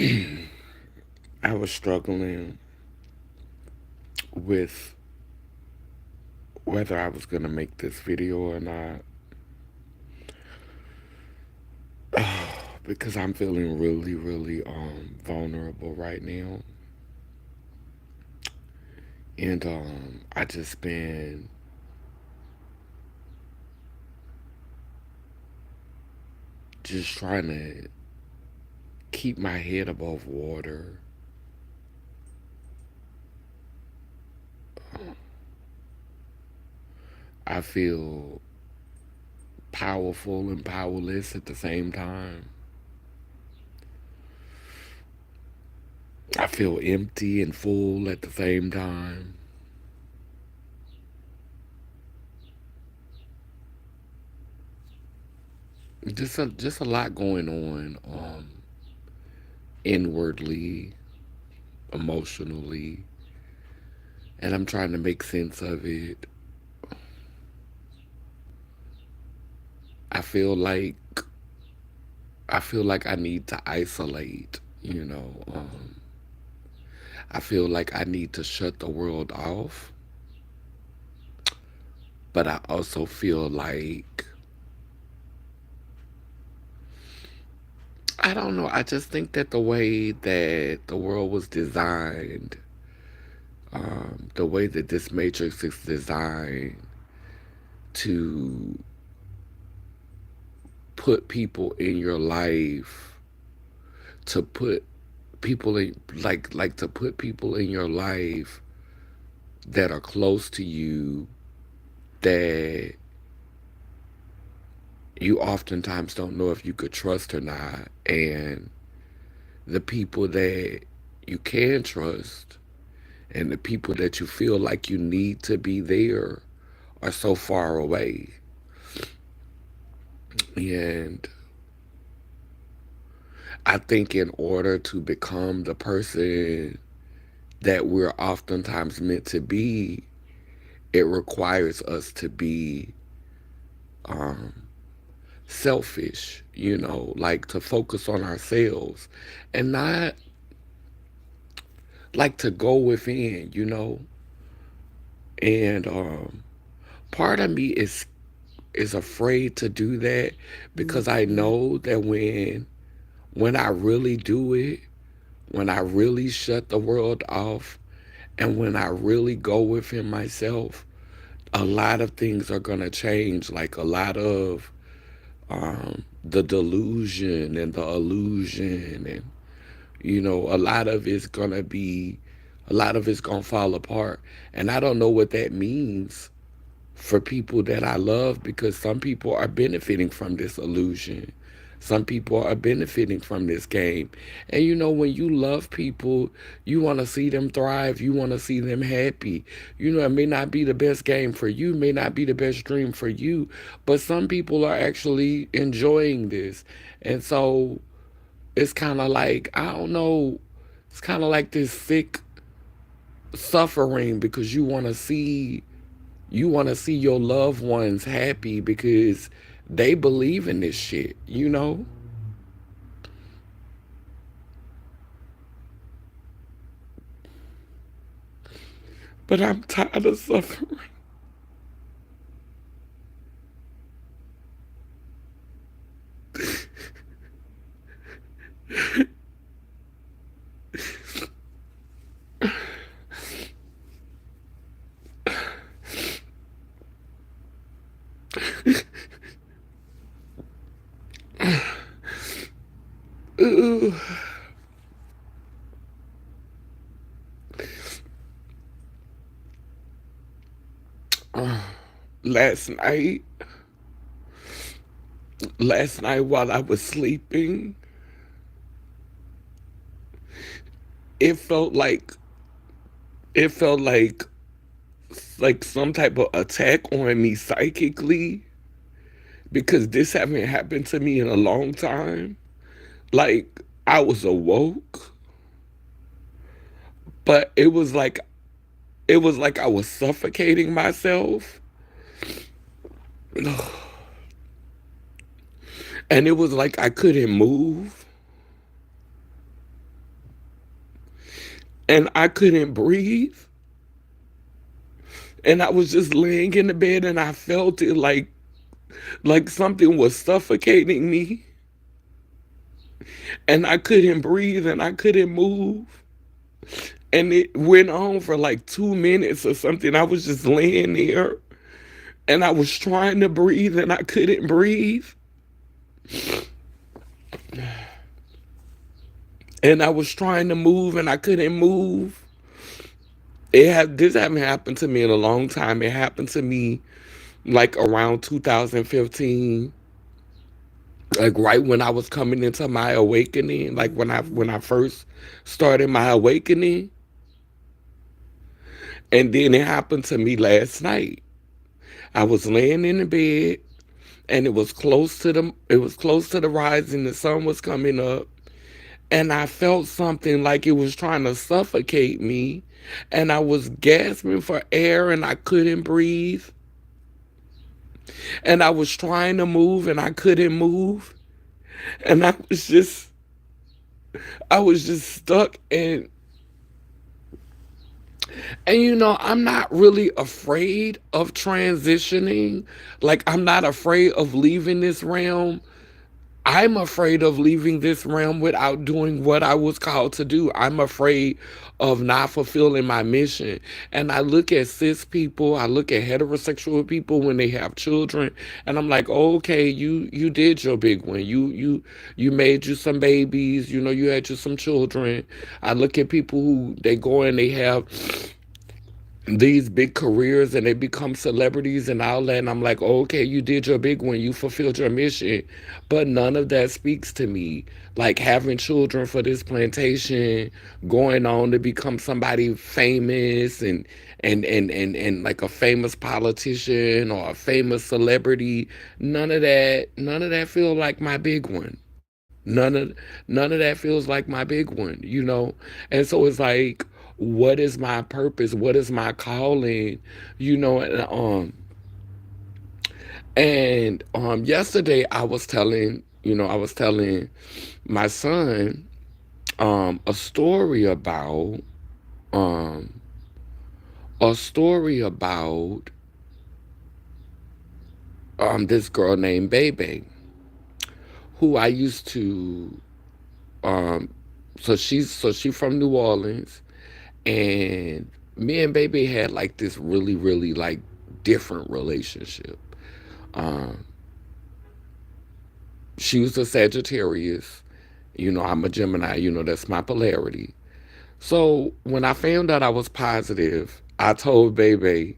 I was struggling with whether I was gonna make this video or not because I'm feeling really, really vulnerable right now, and I just been just trying to keep my head above water. I feel powerful and powerless at the same time. I feel empty and full at the same time. Just a lot going on inwardly, emotionally, and I'm trying to make sense of it. I feel like I feel like I need to isolate, I feel like I need to shut the world off, but I also feel like I don't know. I just think that the way that the world was designed, the way that this matrix is designed to put people in your life, to put people in like to put people in your life that are close to you that you oftentimes don't know if you could trust or not, and the people that you can trust and the people that you feel like you need to be there are so far away. And I think in order to become the person that we're oftentimes meant to be, it requires us to be um, selfish, like to focus on ourselves and not like to go within, And part of me is afraid to do that because I Mm-hmm. know that when I really do it, when I really shut the world off, and when I really go within myself, a lot of things are gonna change. Like a lot of the delusion and the illusion, and a lot of a lot of it's gonna fall apart. And I don't know what that means for people that I love because some people are benefiting from this illusion. Some people are benefiting from this game. And when you love people, you want to see them thrive. You want to see them happy. It may not be the best game for you, may not be the best dream for you, but some people are actually enjoying this. And so it's kind of like, I don't know, it's kind of like this sick suffering because you want to see your loved ones happy because they believe in this shit. But I'm tired of suffering. Ooh. Last night, last night while I was sleeping, it felt like it felt like some type of attack on me psychically because this haven't happened to me in a long time. Like I was awoke, but it was like I was suffocating myself. And it was like I couldn't move. and I couldn't breathe. And I was just laying in the bed and I felt it like something was suffocating me, and I couldn't breathe and I couldn't move. And it went on for like 2 minutes or something. I was just laying there and I was trying to breathe and I couldn't breathe. And I was trying to move and I couldn't move. This haven't happened to me in a long time. It happened to me like around 2015, like right when I was coming into my awakening, like when I first started my awakening. And then it happened to me last night. I was laying in the bed and it was close to the rising, the sun was coming up, and I felt something like it was trying to suffocate me, and I was gasping for air and I couldn't breathe, and I was trying to move and I couldn't move, and I was just stuck. And I'm not really afraid of transitioning. Like, I'm not afraid of leaving this realm. I'm afraid of leaving this realm without doing what I was called to do. I'm afraid of not fulfilling my mission. And I look at cis people, I look at heterosexual people when they have children, and I'm like, oh, okay, you did your big one. You made you some babies, you had you some children. I look at people who they go and they have these big careers and they become celebrities and all that, and I'm like, oh, okay, you did your big one, you fulfilled your mission. But none of that speaks to me. Like having children for this plantation, going on to become somebody famous, and like a famous politician or a famous celebrity, none of that feel like my big one. None of that feels like my big one. And so it's like, what is my purpose? What is my calling? You know, and yesterday I was telling my son a story about um a story about this girl named Bebe, who I used to um so she from New Orleans, and me and Baby had like this really, really like different relationship. Um, she was a Sagittarius. I'm a Gemini. That's my polarity. So when I found out I was positive, I told Baby,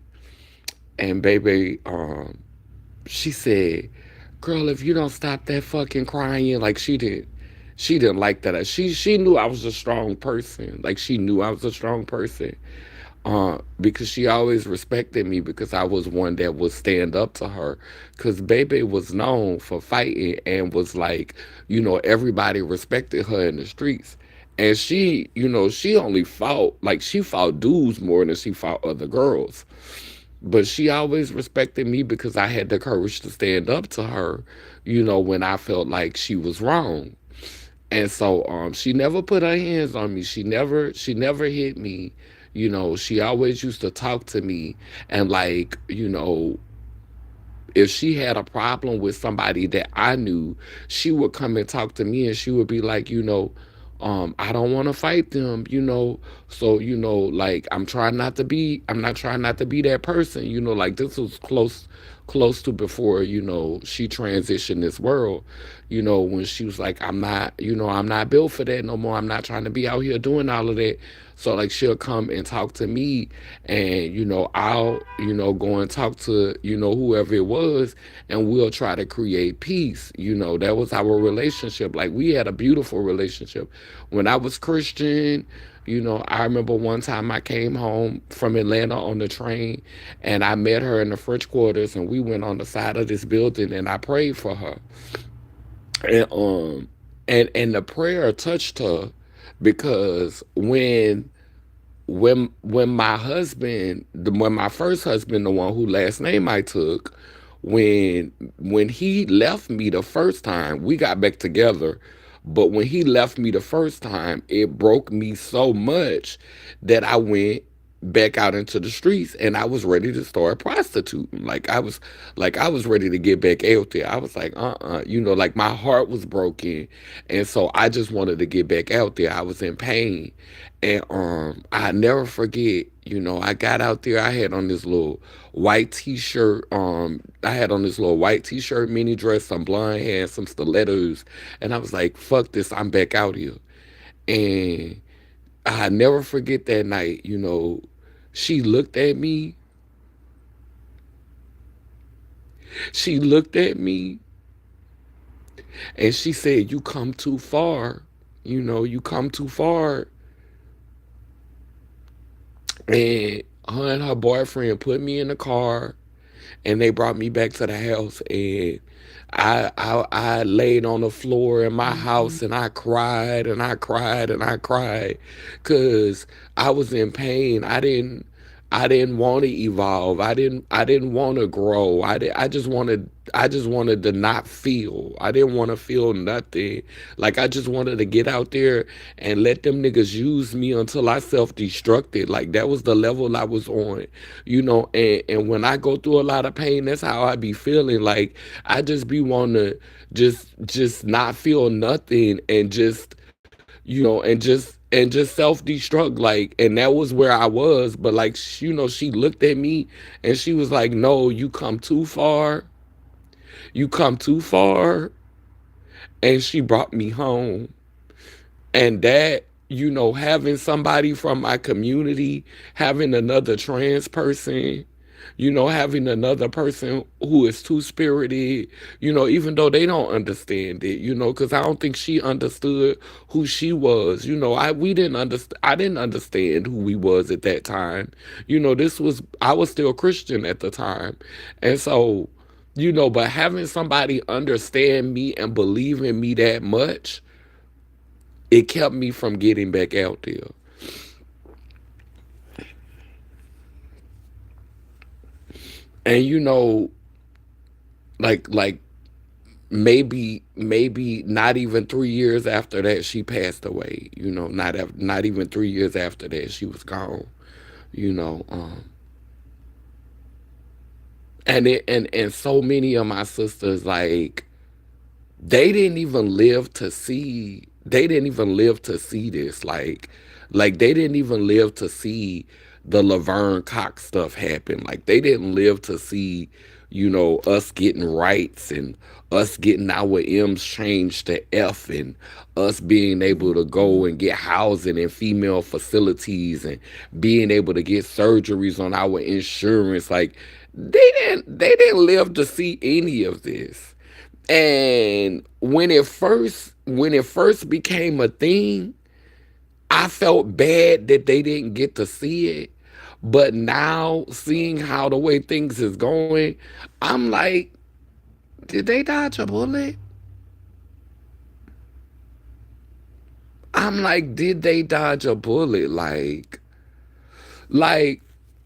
and Baby, she said, "Girl, if you don't stop that fucking crying," like she didn't like that. She knew I was a strong person. Like she knew I was a strong person. Because she always respected me because I was one that would stand up to her. Because Baby was known for fighting and was like, everybody respected her in the streets. And she only fought, like, she fought dudes more than she fought other girls. But she always respected me because I had the courage to stand up to her, when I felt like she was wrong. And so she never put her hands on me. She never hit me. She always used to talk to me, and like, if she had a problem with somebody that I knew, she would come and talk to me and she would be like, I don't want to fight them, so, like, I'm not trying not to be that person, like this was close to before, she transitioned this world, when she was like, I'm not built for that no more. I'm not trying to be out here doing all of that. So like she'll come and talk to me, and I'll go and talk to whoever it was, and we'll try to create peace. That was our relationship. Like we had a beautiful relationship. When I was Christian, I remember one time I came home from Atlanta on the train, and I met her in the French Quarters, and we went on the side of this building, and I prayed for her, and the prayer touched her, because when my first husband, the one who last name I took, when he left me the first time, we got back together But when he left me the first time, it broke me so much that I went back out into the streets and I was ready to start prostituting. Like I was ready to get back out there. I was like, like my heart was broken. And so I just wanted to get back out there. I was in pain. And I never forget, I got out there, I had on this little white t-shirt, mini dress, some blonde hair, some stilettos, and I was like, fuck this, I'm back out here. And I never forget that night, she looked at me, she looked at me and she said, you come too far, you come too far. And her boyfriend put me in the car and they brought me back to the house, and I laid on the floor in my house and I cried and I cried and I cried because I was in pain. I didn't want to evolve. I didn't want to grow. I just wanted to not feel. I didn't want to feel nothing. Like I just wanted to get out there and let them niggas use me until I self-destructed. Like that was the level I was on. And when I go through a lot of pain, that's how I be feeling. Like I just be wanting to just not feel nothing and just and just self-destruct, like. And that was where I was. But like she looked at me and she was like, no, you come too far, you come too far. And she brought me home. And that, having somebody from my community, having another trans person, having another person who is two spirited, even though they don't understand it, because I don't think she understood who she was. I didn't understand who we was at that time. I was still Christian at the time. And so, but having somebody understand me and believe in me that much, it kept me from getting back out there. And like maybe not even 3 years after that she passed away. Not even 3 years after that she was gone. You know, and so many of my sisters, like, they didn't even live to see this. Like they didn't even live to see the Laverne Cox stuff happen. Like they didn't live to see, us getting rights and us getting our M's changed to F, and us being able to go and get housing in female facilities and being able to get surgeries on our insurance. Like they didn't live to see any of this. And when it first became a thing, I felt bad that they didn't get to see it. But now seeing how the way things is going, I'm like, did they dodge a bullet? I'm like, did they dodge a bullet? Like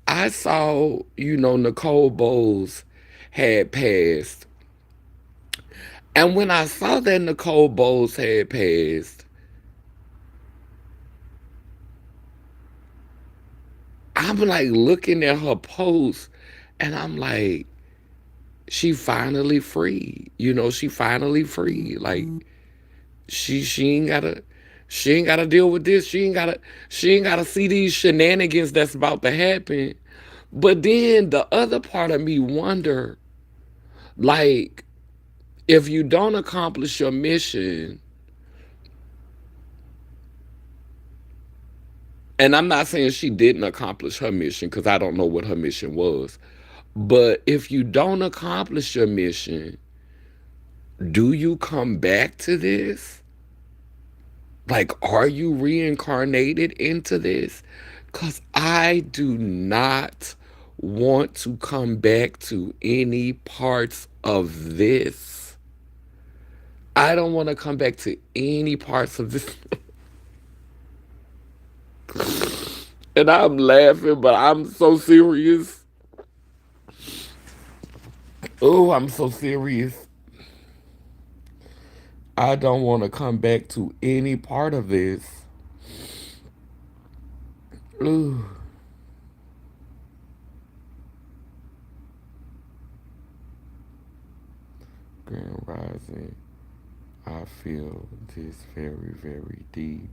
I saw, Nicole Bowles had passed. And when I saw that Nicole Bowles had passed, I'm like looking at her post and I'm like, she finally free. She finally free. Like she ain't gotta deal with this. She ain't gotta see these shenanigans that's about to happen. But then the other part of me wonder, like, if you don't accomplish your mission, and I'm not saying she didn't accomplish her mission because I don't know what her mission was, but if you don't accomplish your mission, do you come back to this? Like, are you reincarnated into this? Because I do not want to come back to any parts of this. I don't want to come back to any parts of this. And I'm laughing, but I'm so serious. Oh, I'm so serious. I don't want to come back to any part of this. Ooh. Grand Rising. I feel this very, very deep.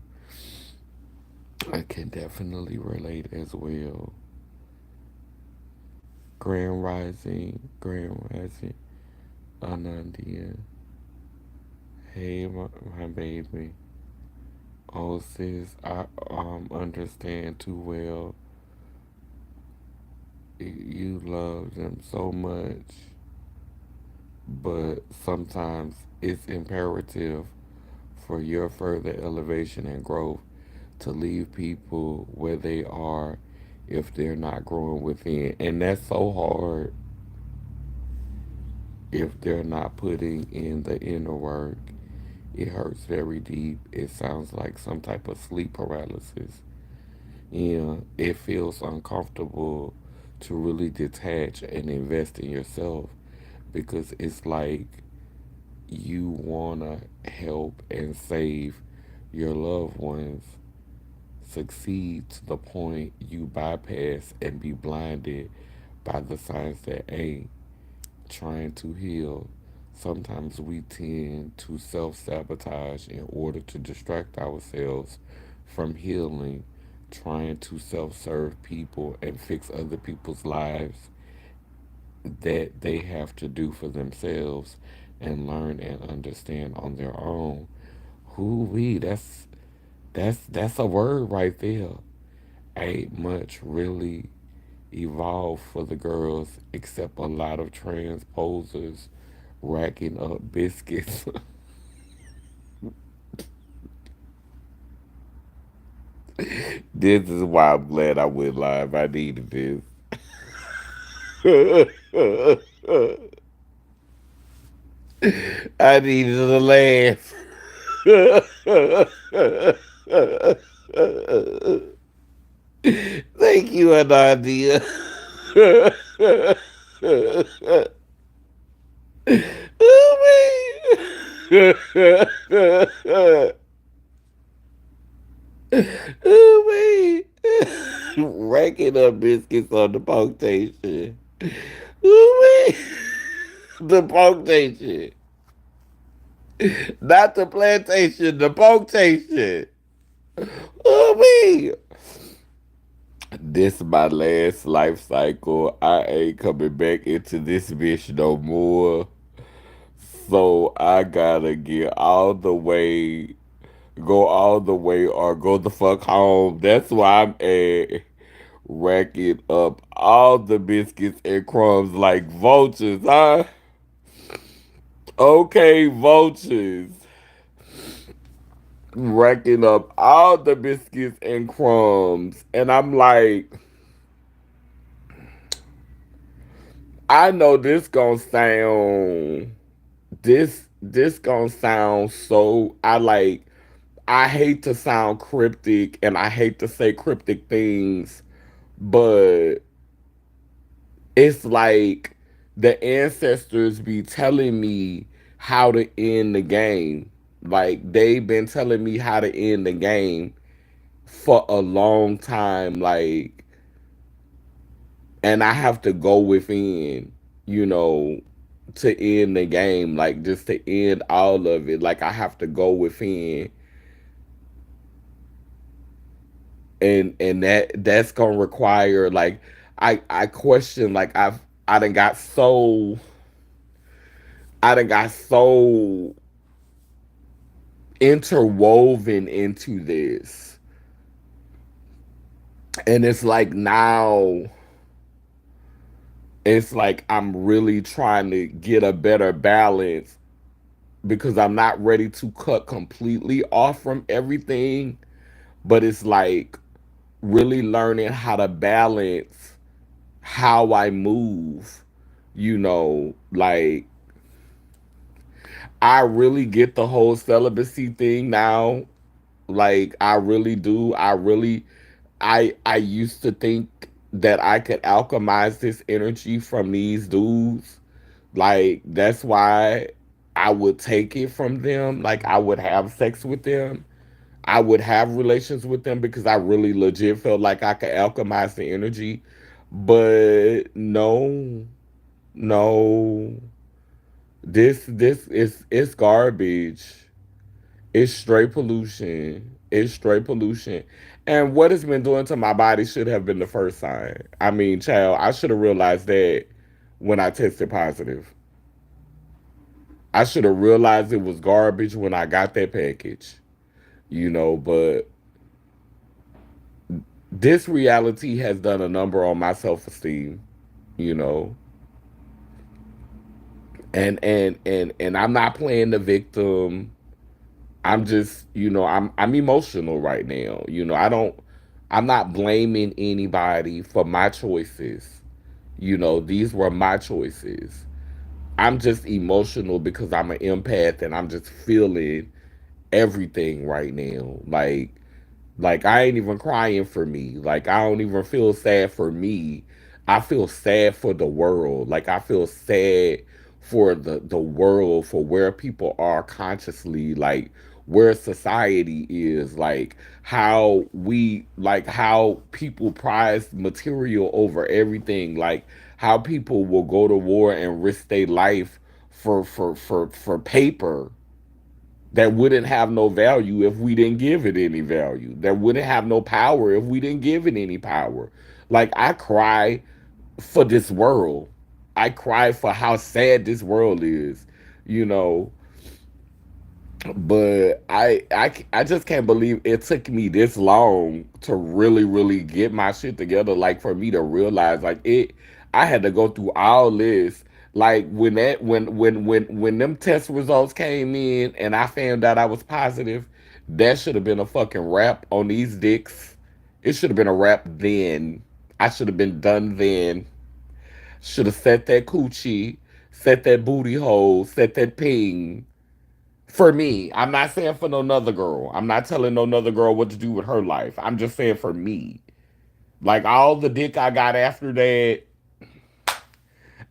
I can definitely relate as well. Grand Rising, Anandia. Hey, my baby. Oh, sis, I understand too well. You love them so much, but sometimes it's imperative for your further elevation and growth to leave people where they are if they're not growing within. And that's so hard if they're not putting in the inner work. It hurts very deep. It sounds like some type of sleep paralysis. Yeah, it feels uncomfortable to really detach and invest in yourself because it's like you want to help and save your loved ones succeed to the point you bypass and be blinded by the signs that ain't trying to heal. Sometimes we tend to self sabotage in order to distract ourselves from healing, trying to self serve people and fix other people's lives that they have to do for themselves and learn and understand on their own. Who we that's a word right there. Ain't much really evolved for the girls except a lot of transposers racking up biscuits. This is why I'm glad I went live. I needed this. I needed a laugh. Thank you, Anadia. Oh, oh, racking up biscuits on the plantation. Oh, the plantation. Not the plantation, the plantation. Oh, this is my last life cycle. I ain't coming back into this bitch no more. So I gotta get all the way, go all the way, or go the fuck home. That's why I'm at. Racking up all the biscuits and crumbs like vultures, huh? Okay, vultures. Racking up all the biscuits and crumbs. And I'm like, I know this gonna sound so I hate to sound cryptic and I hate to say cryptic things, but it's like the ancestors be telling me how to end the game. Like they've been telling me how to end the game for a long time. Like, and I have to go within, you know, to end the game. Like just to end all of it. Like I have to go within, and that's gonna require like I question like I done got so I done got so interwoven into this. And it's like now it's like I'm really trying to get a better balance because I'm not ready to cut completely off from everything, but it's like really learning how to balance how I move, like I really get the whole celibacy thing now. Like I really do. I used to think that I could alchemize this energy from these dudes. Like that's why I would take it from them. Like I would have sex with them. I would have relations with them because I really legit felt like I could alchemize the energy. But no, no. This is it's garbage. It's straight pollution. It's straight pollution. And what it's been doing to my body should have been the first sign. I mean, child, I should have realized that when I tested positive. I should have realized it was garbage when I got that package. But this reality has done a number on my self-esteem, you know. And I'm not playing the victim. I'm just, I'm emotional right now. I'm not blaming anybody for my choices. These were my choices. I'm just emotional because I'm an empath and I'm just feeling everything right now. Like I ain't even crying for me. Like I don't even feel sad for me. I feel sad for the world. Like I feel sad for the world, for where people are consciously, like where society is, like how people prize material over everything, like how people will go to war and risk their life for paper that wouldn't have no value if we didn't give it any value. That wouldn't have no power if we didn't give it any power. Like I cry for this world. I cry for how sad this world is, you know. But I just can't believe it took me this long to really get my shit together. Like for me to realize, like I had to go through all this. Like when them test results came in and I found out I was positive, that should have been a fucking wrap on these dicks. It should have been a wrap then. I should have been done then. Should have set that coochie, set that booty hole, set that ping. For me, I'm not saying for no other girl. I'm not telling no other girl what to do with her life. I'm just saying for me. Like all the dick I got after that,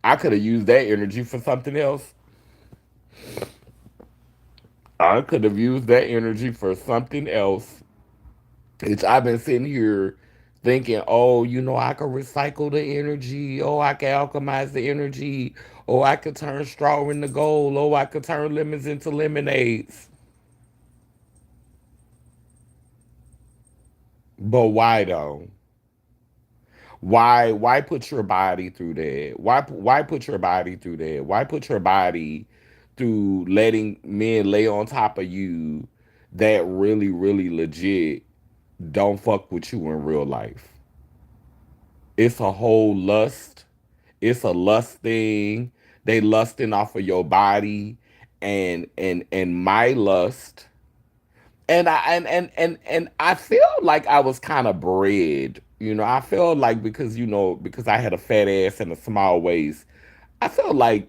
I could have used that energy for something else. I could have used that energy for something else. It's I've been sitting here thinking, oh, I could recycle the energy. Oh, I can alchemize the energy. Oh, I could turn straw into gold. Oh, I could turn lemons into lemonades. But why though? Why put your body through that? Why put your body through that? Why put your body through letting men lay on top of you that really legit don't fuck with you in real life? It's a whole lust. It's a lust thing. They lusting off of your body and my lust. And I feel like I was kind of bred. I feel like because I had a fat ass and a small waist, I felt like,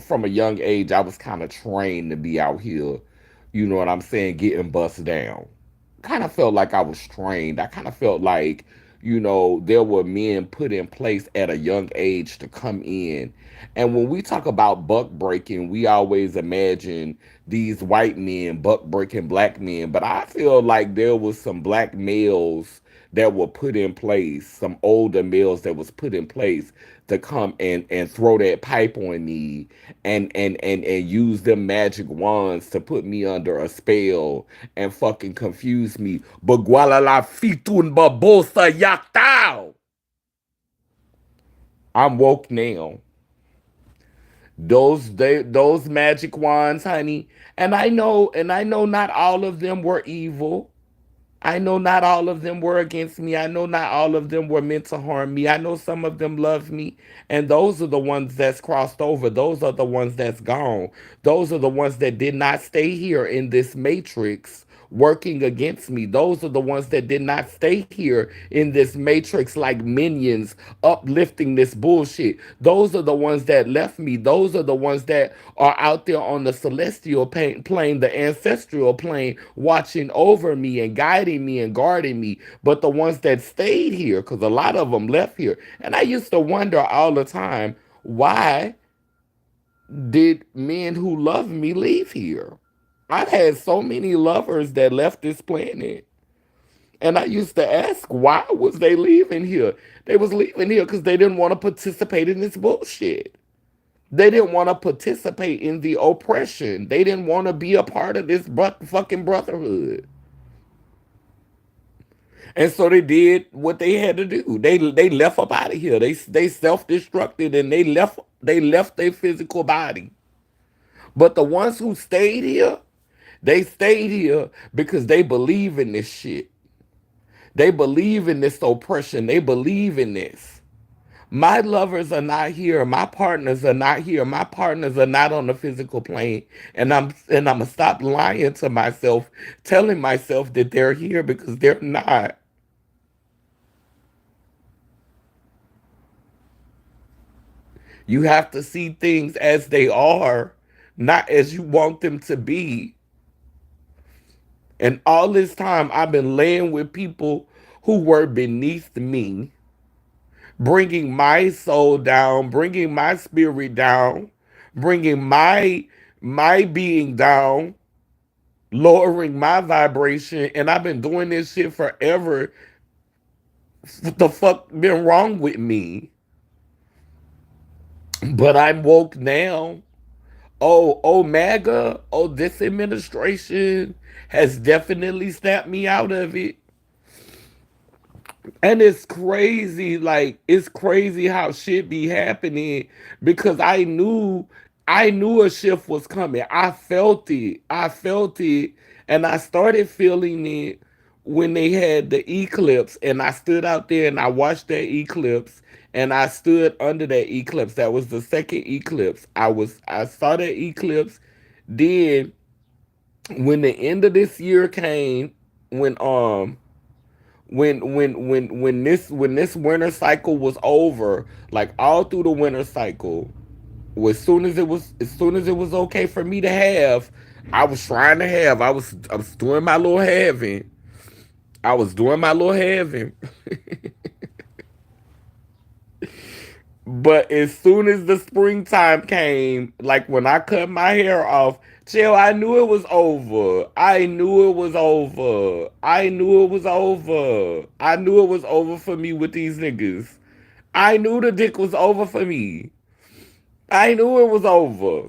from a young age I was kind of trained to be out here, you know what I'm saying, getting bust down. Kind of felt like I was trained. I kind of felt like, there were men put in place at a young age to come in. And when we talk about buck breaking, we always imagine these white men buck breaking black men. But I feel like there was some black males that were put in place, some older males that was put in place to come and throw that pipe on me and use them magic wands to put me under a spell and fucking confuse me. Bagwala la fitun babosa yaktao. I'm woke now. Those magic wands, honey. And I know not all of them were evil. I know not all of them were against me. I know not all of them were meant to harm me. I know some of them love me. And those are the ones that's crossed over. Those are the ones that's gone. Those are the ones that did not stay here in this matrix working against me. Those are the ones that did not stay here in this matrix like minions uplifting this bullshit. Those are the ones that left me. Those are the ones that are out there on the celestial plane, the ancestral plane, watching over me and guiding me and guarding me. But the ones that stayed here, because a lot of them left here. And I used to wonder all the time, why? did men who love me leave here. I've had so many lovers that left this planet. And I used to ask, why was they leaving here? They was leaving here because they didn't want to participate in this bullshit. They didn't want to participate in the oppression. They didn't want to be a part of this fucking brotherhood. And so they did what they had to do. They left up out of here. They self destructed and they left their physical body. But the ones who stayed here, they stayed here because they believe in this shit. They believe in this oppression. They believe in this. My lovers are not here. My partners are not here. My partners are not on the physical plane. And I'm gonna stop lying to myself, telling myself that they're here because they're not. You have to see things as they are, not as you want them to be. And all this time I've been laying with people who were beneath me, bringing my soul down, bringing my spirit down, bringing my being down, lowering my vibration, and I've been doing this shit forever. What the fuck been wrong with me? But I'm woke now. Oh, MAGA, this administration has definitely snapped me out of it. And it's crazy, like it's crazy how shit be happening because I knew a shift was coming. I felt it. I felt it. And I started feeling it when they had the eclipse. And I stood out there and I watched that eclipse. And I stood under that eclipse. That was the second eclipse. I saw that eclipse. Then when the end of this year came, when when this winter cycle was over, like all through the winter cycle, as soon as it was okay for me to have, I was trying to have. I was doing my little having. I was doing my little having. But as soon as the springtime came, like when I cut my hair off, chill, I knew it was over. I knew it was over. I knew it was over. I knew it was over for me with these niggas. I knew the dick was over for me. I knew it was over.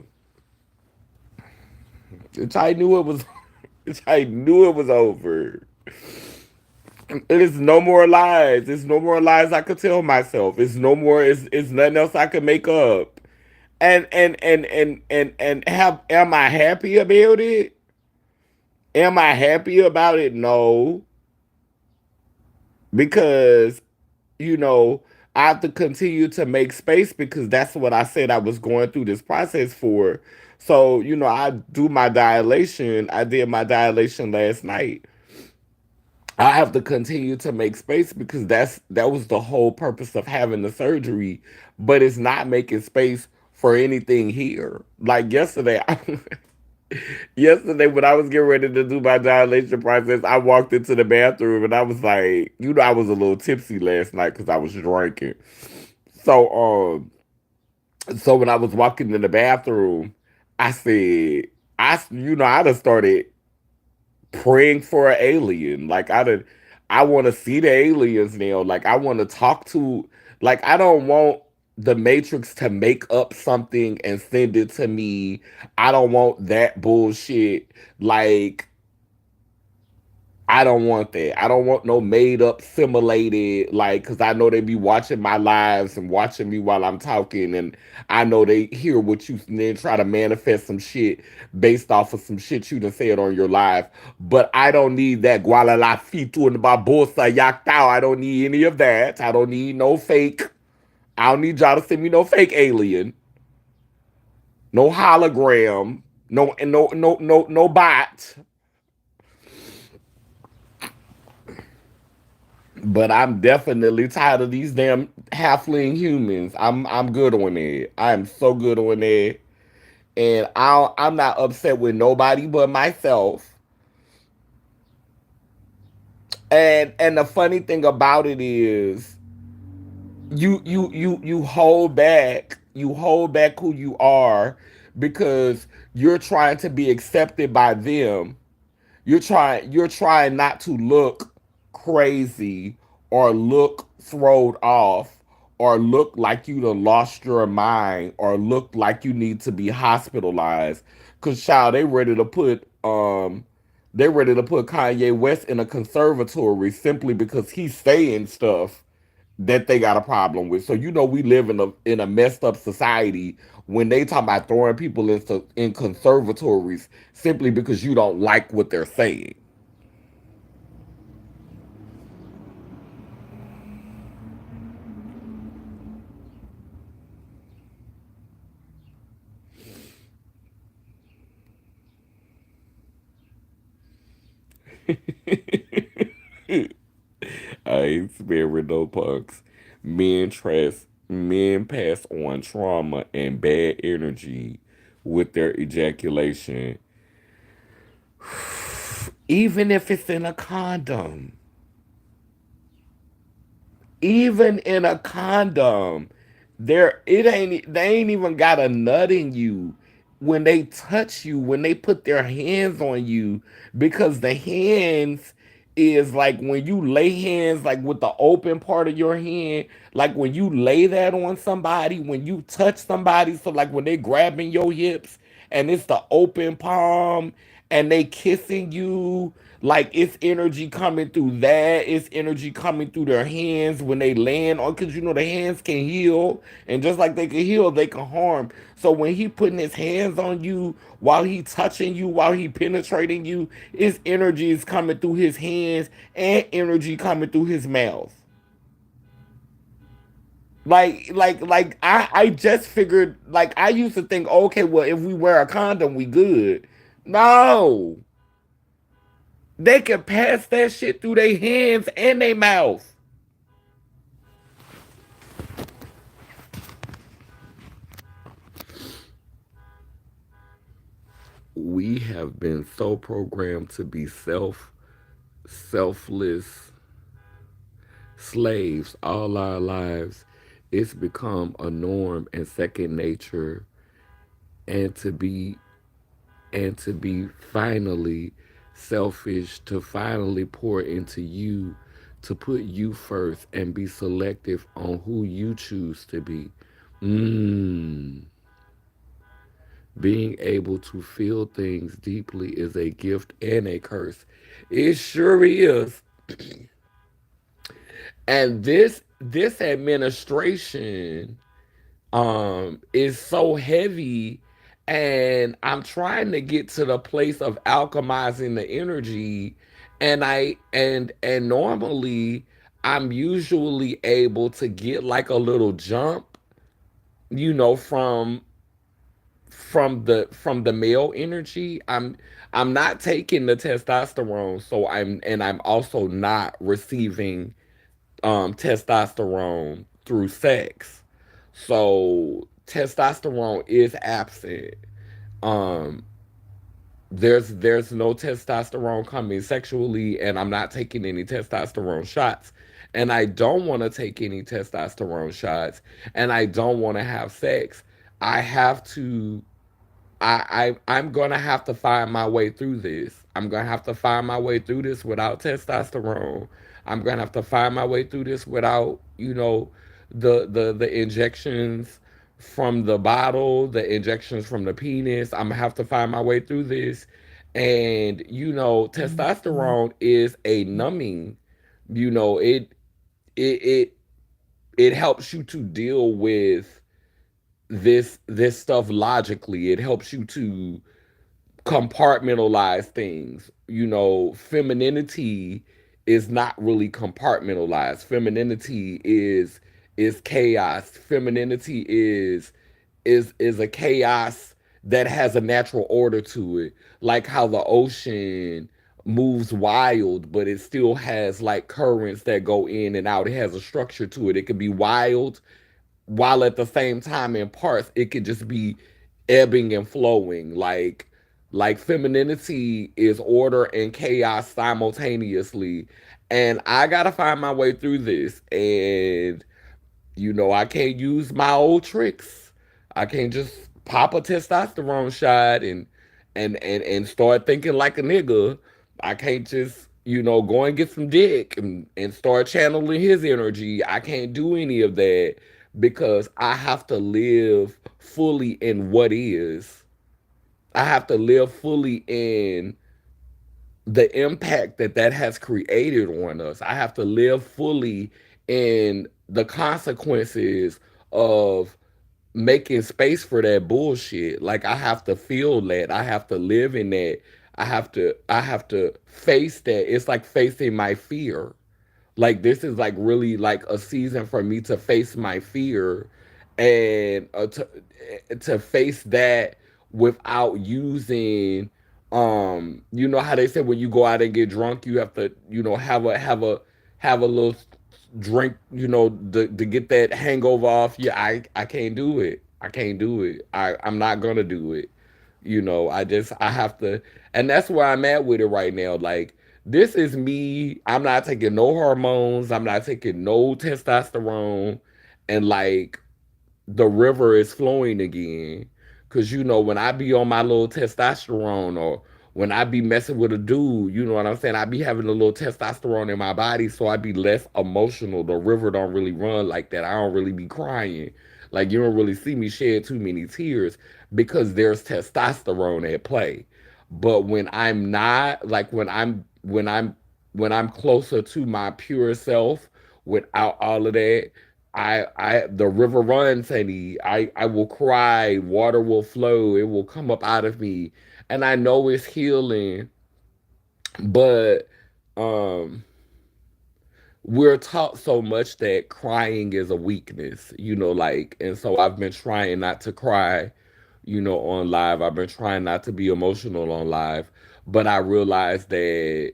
I knew it was. I knew it was over. It is no more lies. It's no more lies I could tell myself. It's no more. It's nothing else I could make up. And have am I happy about it? Am I happy about it? No, because you know I have to continue to make space because that's what I said I was going through this process for. So I do my dilation. I did my dilation last night. I have to continue to make space because that was the whole purpose of having the surgery, but it's not making space for anything here. Like yesterday, yesterday when I was getting ready to do my dilation process, I walked into the bathroom and I was like, I was a little tipsy last night because I was drinking. So so when I was walking in the bathroom, I said, I just started praying for an alien. Like I want to see the aliens now. Like I want to talk to. Like I don't want the Matrix to make up something and send it to me. I don't want that bullshit. Like I don't want that. I don't want no made up simulated, like, because I know they be watching my lives and watching me while I'm talking. And I know they hear what you and then try to manifest some shit based off of some shit you done said on your live. But I don't need that Guadalafitu and Barbosa Yaktao. I don't need any of that. I don't need no fake. I don't need y'all to send me no fake alien, no hologram, no bot. But I'm definitely tired of these damn halfling humans. I'm good on it. I am so good on it, and I'm not upset with nobody but myself. And the funny thing about it is, you hold back you hold back who you are because you're trying to be accepted by them. You're trying not to look crazy or look thrown off or look like you done lost your mind or look like you need to be hospitalized. Cause child, they ready to put Kanye West in a conservatory simply because he's saying stuff that they got a problem with. So you know we live in a messed up society when they talk about throwing people in conservatories simply because you don't like what they're saying. I ain't sparing no punks. Men pass on trauma and bad energy with their ejaculation, even if it's in a condom. Even in a condom, they ain't even got a nut in you when they touch you, when they put their hands on you, because the hands is like when you lay hands like with the open part of your hand, like when you lay that on somebody, when you touch somebody, so like when they grabbing your hips and it's the open palm and they kissing you, like it's energy coming through that, it's energy coming through their hands when they land on, because you know the hands can heal, and just like they can heal they can harm. So when he putting his hands on you while he touching you, while he penetrating you, his energy is coming through his hands and energy coming through his mouth. Like I just figured, like I used to think, okay, well if we wear a condom we good. No, they can pass that shit through their hands and their mouth. We have been so programmed to be selfless slaves all our lives. It's become a norm and second nature, and to be finally selfish, to finally pour into you, to put you first and be selective on who you choose to be. Mmm. Being able to feel things deeply is a gift and a curse. It sure is. And this administration is so heavy, and I'm trying to get to the place of alchemizing the energy, and normally I'm usually able to get like a little jump, you know, from the male energy. I'm not taking the testosterone, so I'm also not receiving testosterone through sex. So testosterone is absent. Um there's no testosterone coming sexually, and I'm not taking any testosterone shots. And I don't want to take any testosterone shots, and I don't want to have sex. I have to I'm gonna have to find my way through this. I'm gonna have to find my way through this without testosterone. I'm gonna have to find my way through this without, the injections from the bottle, the injections from the penis. I'm gonna have to find my way through this. And testosterone is a numbing. You know, it it it helps you to deal with this stuff logically. It helps you to compartmentalize things. Femininity is not really compartmentalized. Femininity is chaos. Femininity is a chaos that has a natural order to it. Like how the ocean moves wild, but it still has like currents that go in and out. It has a structure to it. It could be wild while at the same time in parts it could just be ebbing and flowing. Like femininity is order and chaos simultaneously, and I gotta find my way through this. And I can't use my old tricks. I can't just pop a testosterone shot and start thinking like a nigga. I can't just, go and get some dick and start channeling his energy. I can't do any of that because I have to live fully in what is. I have to live fully in the impact that that has created on us. I have to live fully in the consequences of making space for that bullshit. Like I have to feel that. I have to live in that. I have to face that. It's like facing my fear. Like this is like really like a season for me to face my fear and to face that without using you know how they say when you go out and get drunk you have to have a little drink to get that hangover off. Yeah, I can't do it. I can't do it. I'm not gonna do it. I have to, and that's where I'm at with it right now. Like, this is me. I'm not taking no hormones. I'm not taking no testosterone. And like, the river is flowing again. Cause when I be on my little testosterone or when I be messing with a dude, you know what I'm saying? I be having a little testosterone in my body, so I be less emotional. The river don't really run like that. I don't really be crying. Like you don't really see me shed too many tears because there's testosterone at play. But when I'm not, like when I'm closer to my pure self without all of that, the river runs, honey. I will cry, water will flow, it will come up out of me. And I know it's healing, but um we're taught so much that crying is a weakness, like, and so I've been trying not to cry, on live. I've been trying not to be emotional on live, but I realized that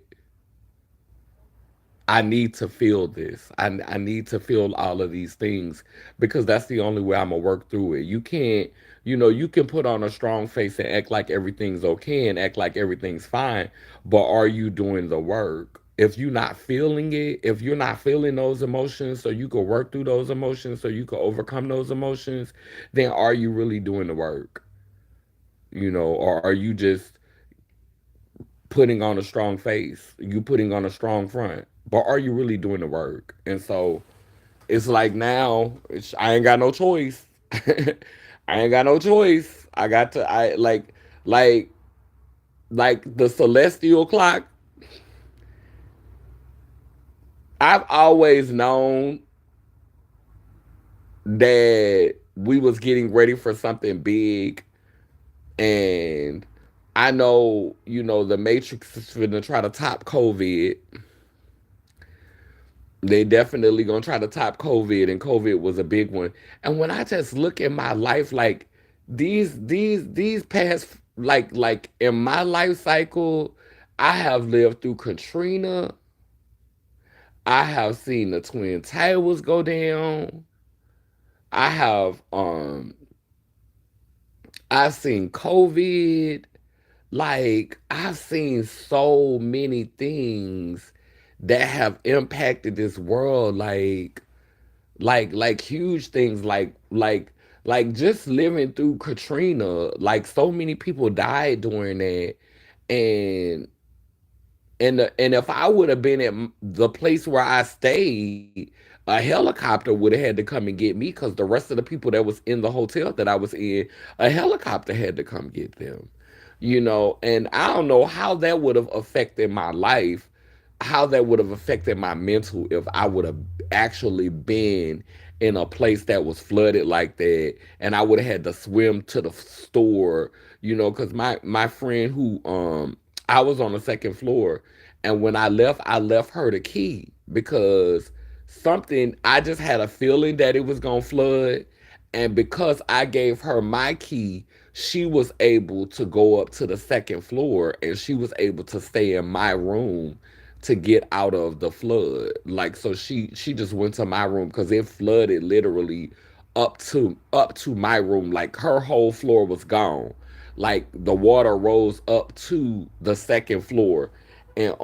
I need to feel this. I need to feel all of these things because that's the only way I'm gonna work through it. You can't, you can put on a strong face and act like everything's okay and act like everything's fine, but are you doing the work? If you're not feeling it, if you're not feeling those emotions so you can work through those emotions so you can overcome those emotions, then are you really doing the work? Or are you just putting on a strong face? You putting on a strong front, but are you really doing the work? And so it's like now I ain't got no choice. I ain't got no choice. I got to I like like the celestial clock. I've always known that we was getting ready for something big, and I know, the Matrix is gonna try to top COVID. They definitely gonna try to top COVID, and COVID was a big one. And when I just look at my life, like these past, like in my life cycle, I have lived through Katrina. I have seen the Twin Towers go down. I have I've seen COVID. Like I've seen so many things that have impacted this world. Like huge things like just living through Katrina, like so many people died during that. And and if I would have been at the place where I stayed, a helicopter would have had to come and get me because the rest of the people that was in the hotel that I was in, a helicopter had to come get them. And I don't know how that would have affected my life, how that would have affected my mental if I would have actually been in a place that was flooded like that, and I would have had to swim to the store, because my friend who I was on the second floor, and when I left her the key because something, I just had a feeling that it was gonna flood, and because I gave her my key, she was able to go up to the second floor and she was able to stay in my room to get out of the flood. Like, so she just went to my room because it flooded literally up to my room. Like her whole floor was gone. Like the water rose up to the second floor. And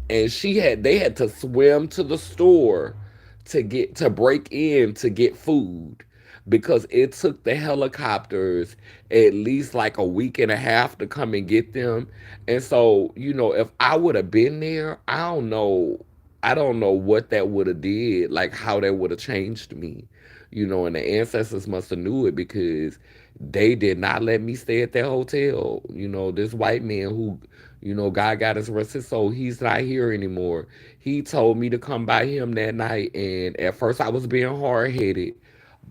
they had to swim to the store to break in to get food. because it took the helicopters at least like a week and a half to come and get them. And so, if I would have been there, I don't know what that would have did, like how that would have changed me. And the ancestors must have knew it because they did not let me stay at that hotel. This white man who, God got his rest his soul, he's not here anymore. He told me to come by him that night, and at first I was being hard headed,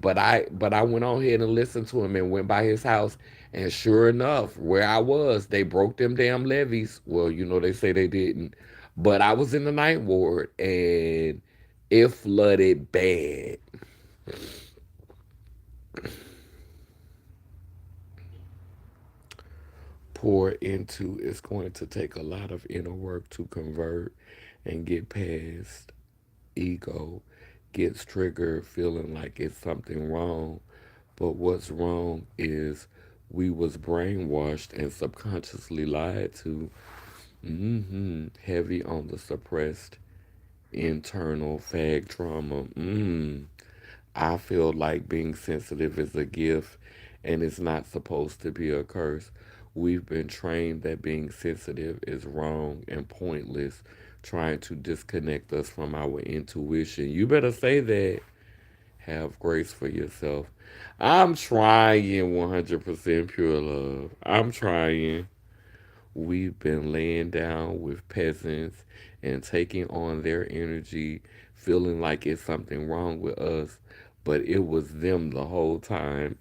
but I went on ahead and listened to him and went by his house, and sure enough, where I was, they broke them damn levees. Well, they say they didn't, but I was in the night ward and it flooded bad. Pour into it's going to take a lot of inner work to convert and get past ego gets triggered feeling like it's something wrong, but what's wrong is we was brainwashed and subconsciously lied to. Heavy on the suppressed internal fag trauma. I feel like being sensitive is a gift and it's not supposed to be a curse. We've been trained that being sensitive is wrong and pointless, trying to disconnect us from our intuition. You better say that. Have grace for yourself. I'm trying 100% pure love. I'm trying. We've been laying down with peasants and taking on their energy, feeling like it's something wrong with us, but it was them the whole time.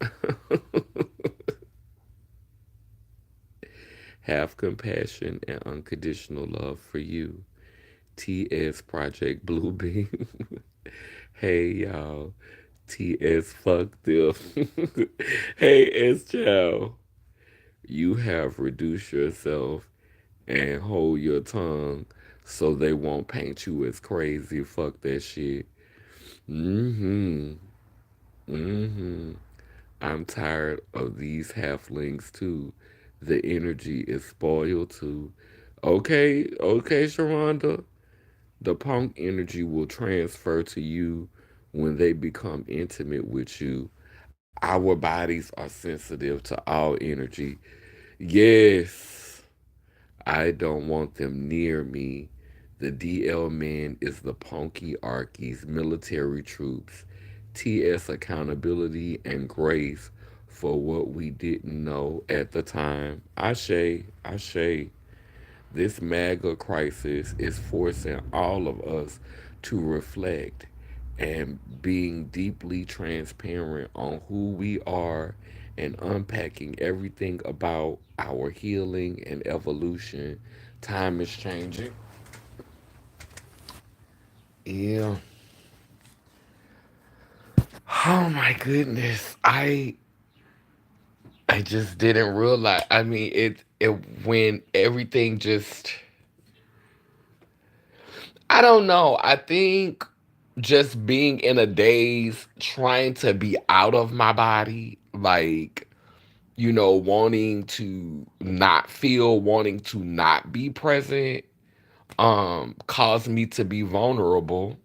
Have compassion and unconditional love for you. TS Project Bluebeam. Hey y'all. TS fuck them. Hey S Chow. You have reduced yourself and hold your tongue so they won't paint you as crazy. Fuck that shit. Mm-hmm. Mm-hmm. I'm tired of these halflings too. The energy is spoiled too. Okay, okay, Sharonda. The punk energy will transfer to you when they become intimate with you. Our bodies are sensitive to all energy. Yes. I don't want them near me. The DL man is the Punky Arkies, military troops. TS accountability and grace for what we didn't know at the time. Ashe, Ashe. This MAGA crisis is forcing all of us to reflect and being deeply transparent on who we are and unpacking everything about our healing and evolution. Time is changing. Yeah. Oh my goodness. I just didn't realize. I mean, it when everything just I don't know. I think just being in a daze, trying to be out of my body, like, wanting to not feel, wanting to not be present, caused me to be vulnerable.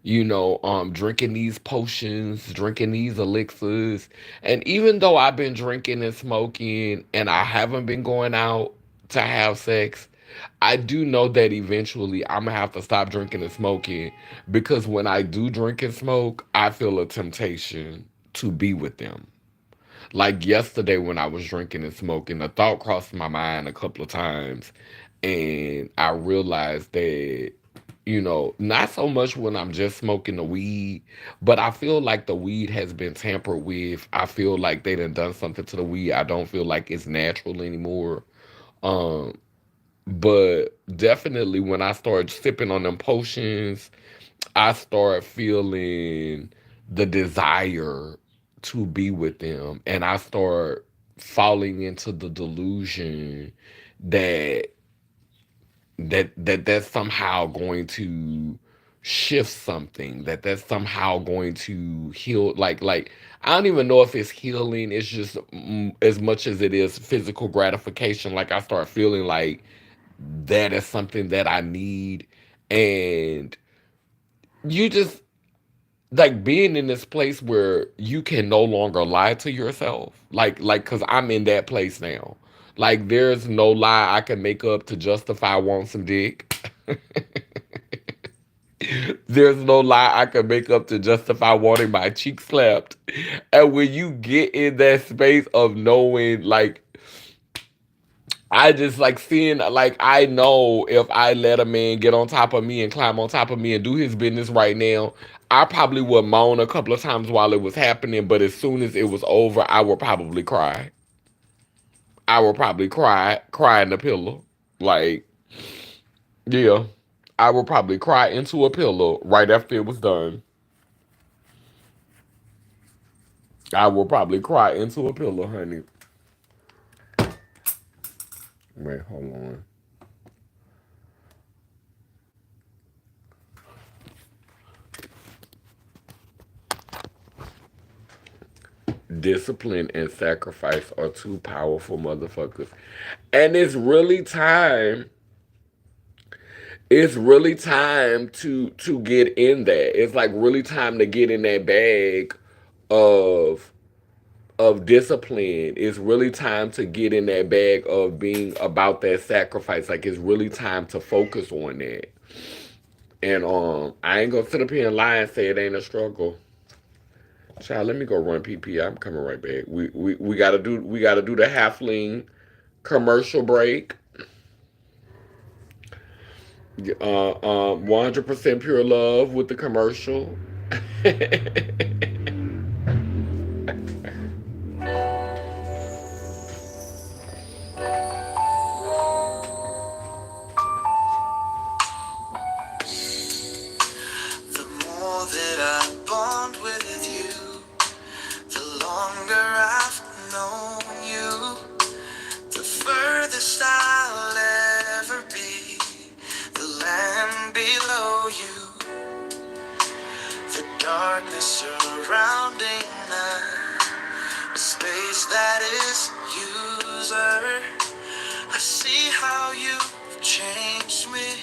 Drinking these potions, drinking these elixirs. And even though I've been drinking and smoking and I haven't been going out to have sex, I do know that eventually I'm gonna have to stop drinking and smoking because when I do drink and smoke, I feel a temptation to be with them. Like yesterday when I was drinking and smoking, the thought crossed my mind a couple of times, and I realized that, not so much when I'm just smoking the weed, but I feel like the weed has been tampered with. I feel like they done something to the weed. I don't feel like it's natural anymore. Um, but definitely when I start sipping on them potions, I start feeling the desire to be with them. And I start falling into the delusion that that's somehow going to shift something, that's somehow going to heal, like I don't even know if it's healing, it's just as much as it is physical gratification. Like I start feeling like that is something that I need. And you just like being in this place where you can no longer lie to yourself. Cause I'm in that place now. Like there's no lie I can make up to justify wanting some dick. There's no lie I can make up to justify wanting my cheek slapped. And when you get in that space of knowing, like, I just like seeing, like, I know if I let a man get on top of me and climb on top of me and do his business right now, I probably would moan a couple of times while it was happening, but as soon as it was over, I would probably cry. I would probably cry in the pillow. Like, yeah, I would probably cry into a pillow right after it was done. I will probably cry into a pillow, honey. Wait, hold on. Discipline and sacrifice are two powerful motherfuckers. And it's really time to get in that. It's like really time to get in that bag of discipline. It's really time to get in that bag of being about that sacrifice. Like it's really time to focus on that. And I ain't gonna sit up here and lie and say it ain't a struggle. Child, let me go run PP. I'm coming right back. We gotta do the halfling commercial break. 100% pure love with the commercial. The more that I bond with you, the longer I've known you, the furthest I'll ever be, the land below you, the darkness surrounding us, a space that is user. I see how you've changed me,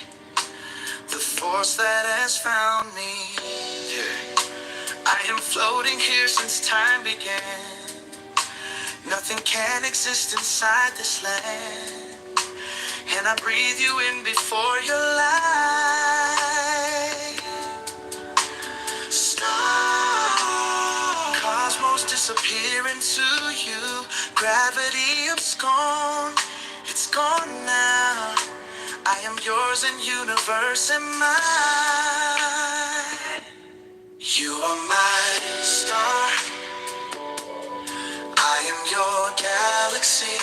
the force that has found me. Yeah. I am floating here since time began. Nothing can exist inside this land. And I breathe you in before your light. Star, cosmos disappear into you. Gravity abscond, it's gone now. I am yours and universe am mine. You are my star, I am your galaxy.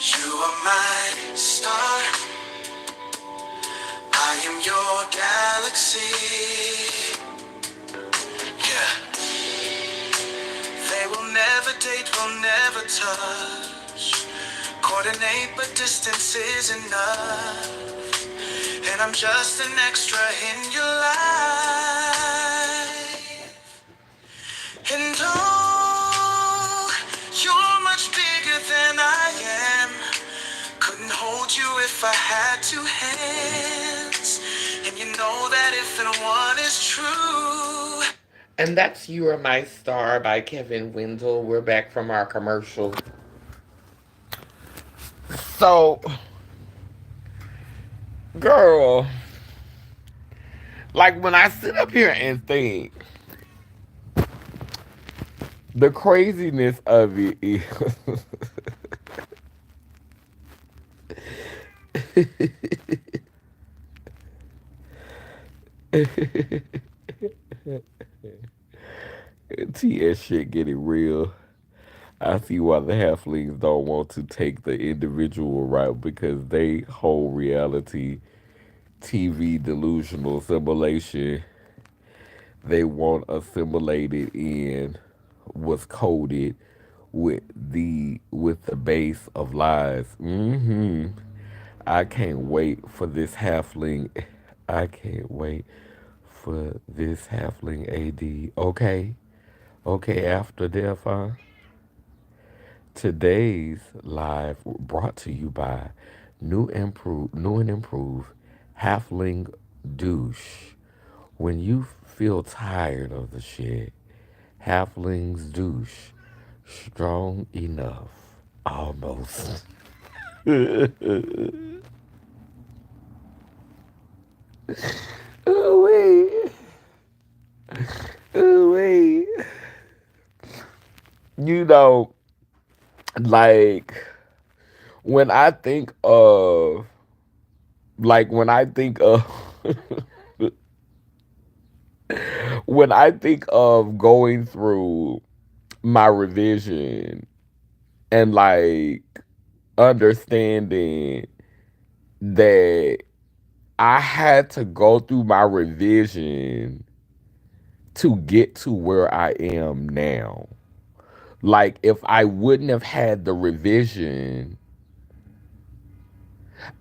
You are my star, I am your galaxy. Yeah, they will never date, will never touch. Coordinate, but distance is enough. And I'm just an extra in your life. And oh, you're much bigger than I am. Couldn't hold you if I had two hands. And you know that if and one is true. And that's You Are My Star by Kevin Wendell. We're back from our commercial. So, girl, like when I sit up here and think, the craziness of it is TS shit getting real. I see why the halflings don't want to take the individual route because they whole reality TV delusional simulation they want assimilated in was coded with the base of lies. I can't wait for this halfling. I can't wait for this halfling AD. Okay, okay. After death, huh? Today's live brought to you by new and improved halfling douche. When you feel tired of the shit. Halflings douche. Strong enough. Almost. Oh, wait. Oh, wait. You know, like, when I think of, when I think of, when I think of going through my revision and like understanding that I had to go through my revision to get to where I am now. Like if I wouldn't have had the revision,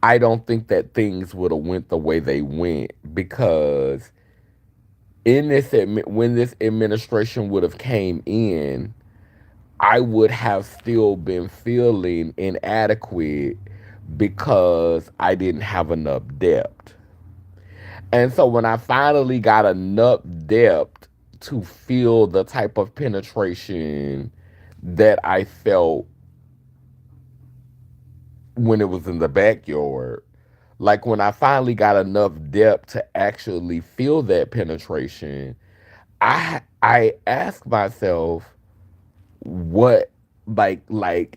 I don't think that things would have went the way they went because when this administration would have came in, I would have still been feeling inadequate because I didn't have enough depth. And so when I finally got enough depth to feel the type of penetration that I felt when it was in the backyard, like when I finally got enough depth to actually feel that penetration, I asked myself what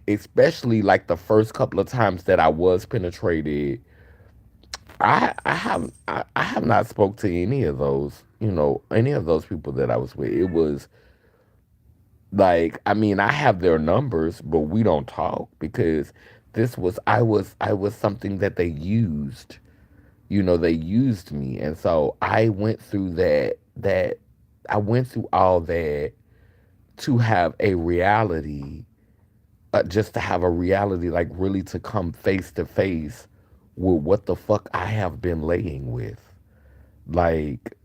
especially like the first couple of times that I was penetrated, I have not spoke to any of those, any of those people that I was with. It was like, I mean, I have their numbers, but we don't talk because I was something that they used. They used me. And so I went through that I went through all that to have a reality, just to have a reality, like really to come face to face with what the fuck I have been laying with. Like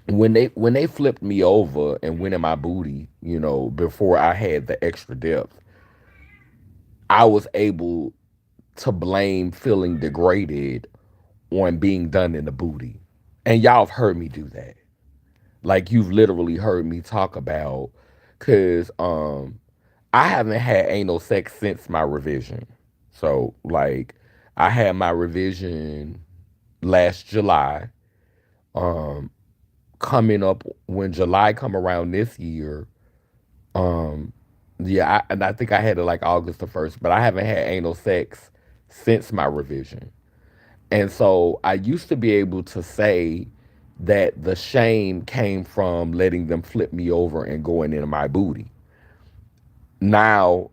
when they flipped me over and went in my booty, before I had the extra depth, I was able to blame feeling degraded on being done in the booty. And y'all have heard me do that. Like you've literally heard me talk about, cause I haven't had anal sex since my revision. So like I had my revision last July. Um Coming up when July come around this year, um and I think I had it like August the 1st, but I haven't had anal sex since my revision. And so I used to be able to say that the shame came from letting them flip me over and going into my booty. Now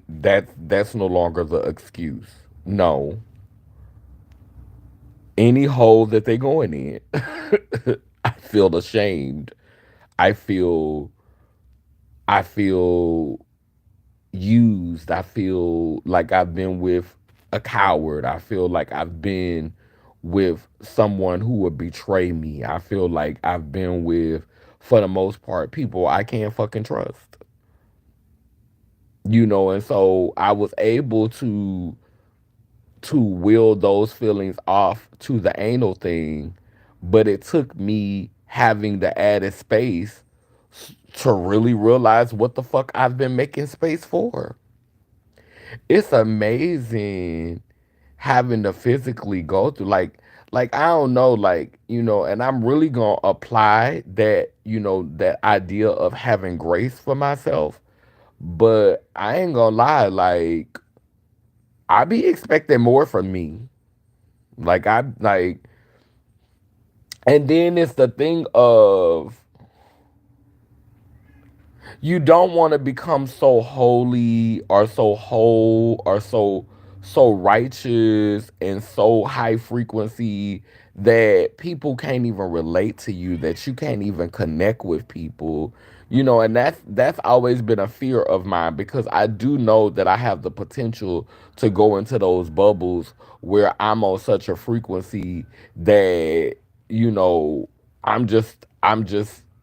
that's no longer the excuse. No, any hole that they going in, I feel ashamed. I feel I feel used. I feel like I've been with a coward. I feel like I've been with someone who would betray me. I feel like I've been with, for the most part, people I can't fucking trust. And so I was able to will those feelings off to the anal thing, but it took me having the added space to really realize what the fuck I've been making space for. It's amazing having to physically go through like I don't know, and I'm really gonna apply that, that idea of having grace for myself. But I ain't gonna lie, like I be expecting more from me. Like I like and then it's the thing of you don't want to become so holy or so whole or so righteous and so high frequency that people can't even relate to you, that you can't even connect with people. And that's always been a fear of mine because I do know that I have the potential to go into those bubbles where I'm on such a frequency that you know I'm just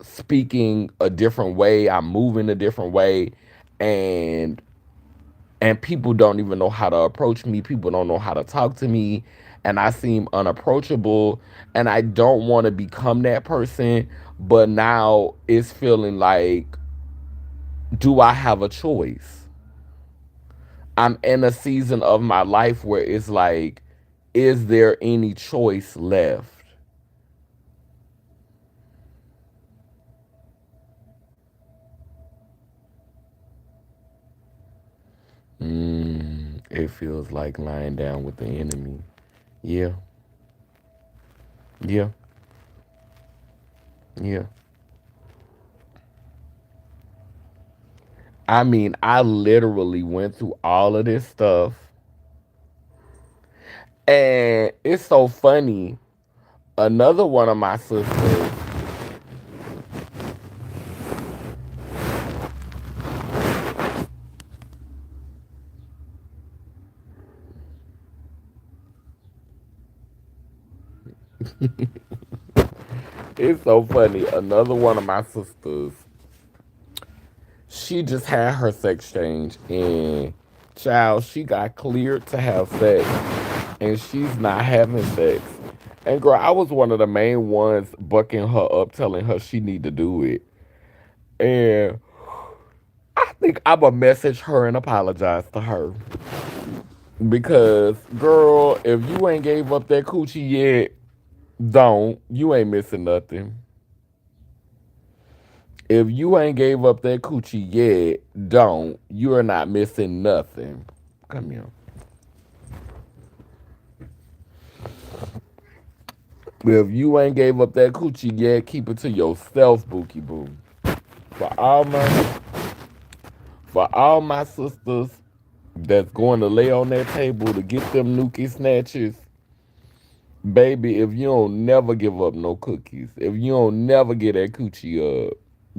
speaking a different way, I'm moving a different way, and people don't even know how to approach me, people don't know how to talk to me, and I seem unapproachable, and I don't want to become that person, but now it's feeling like, do I have a choice? I'm in a season of my life where it's like, is there any choice left? It feels like lying down with the enemy. Yeah, yeah, yeah. I mean, I literally went through all of this stuff, and it's so funny. Another one of my sisters, it's so funny. Another one of my sisters, she just had her sex change, and child, she got cleared to have sex, and she's not having sex. And girl, I was one of the main ones bucking her up, telling her she need to do it. And I think I'ma message her and apologize to her. Because, girl, if you ain't gave up that coochie yet, don't. You ain't missing nothing. If you ain't gave up that coochie yet, don't. You are not missing nothing. Come here. If you ain't gave up that coochie yet, keep it to yourself, Bookie Boo. For all my for all my sisters that's going to lay on that table to get them nookie snatches, baby, if you don't never give up no cookies, if you don't never get that coochie up,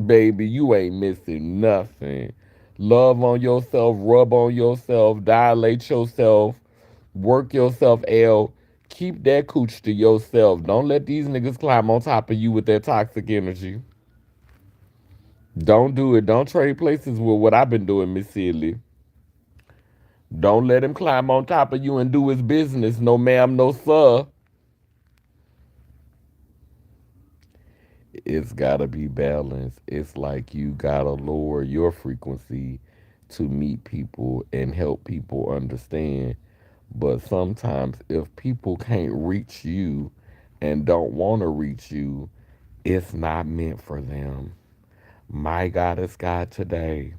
baby, you ain't missing nothing. Love on yourself, rub on yourself, dilate yourself, work yourself out. Keep that cooch to yourself. Don't let these niggas climb on top of you with their toxic energy. Don't do it. Don't trade places with what I've been doing, Miss Silly. Don't let him climb on top of you and do his business. No, ma'am, no, sir. It's gotta be balanced. It's like you gotta lower your frequency to meet people and help people understand. But sometimes, if people can't reach you and don't want to reach you, it's not meant for them. My God is God today.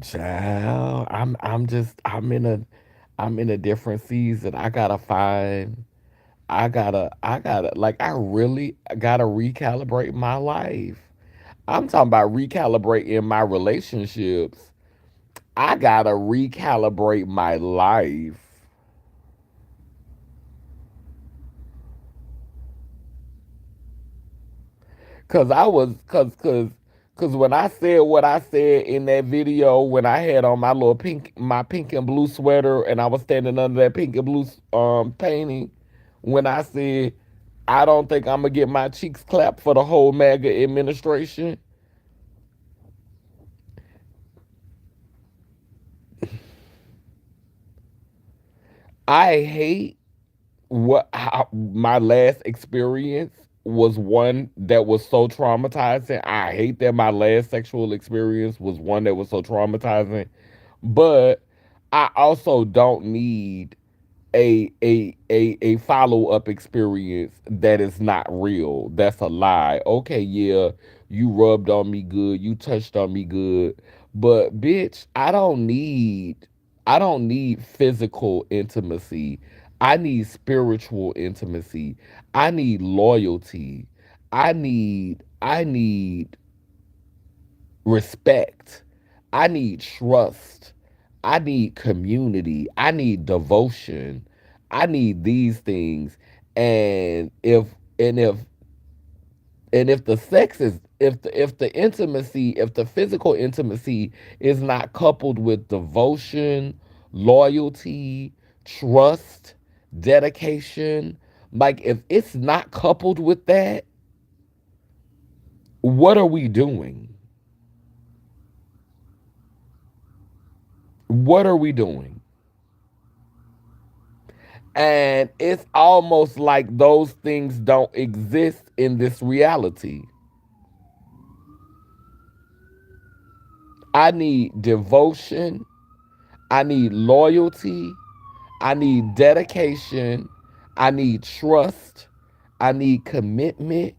Child, I'm in a different season. I gotta like I really gotta recalibrate my life. I'm talking about recalibrating my relationships. I gotta recalibrate my life. Cause when I said what I said in that video, when I had on my pink and blue sweater and I was standing under that pink and blue painting, when I said I don't think I'm gonna get my cheeks clapped for the whole MAGA administration, I hate my last experience was one that was so traumatizing. I hate that my last sexual experience was one that was so traumatizing, but I also don't need a follow up experience that is not real. That's a lie. Okay, yeah, you rubbed on me good, you touched on me good, but bitch, I don't need physical intimacy. I need spiritual intimacy. I need loyalty. I need respect. I need trust. I need community. I need devotion. I need these things. And if if the sex is if the intimacy, if the physical intimacy is not coupled with devotion, loyalty, trust, dedication, like if it's not coupled with that, what are we doing? What are we doing? And it's almost like those things don't exist in this reality. I need devotion, I need loyalty, I need dedication, I need trust, I need commitment,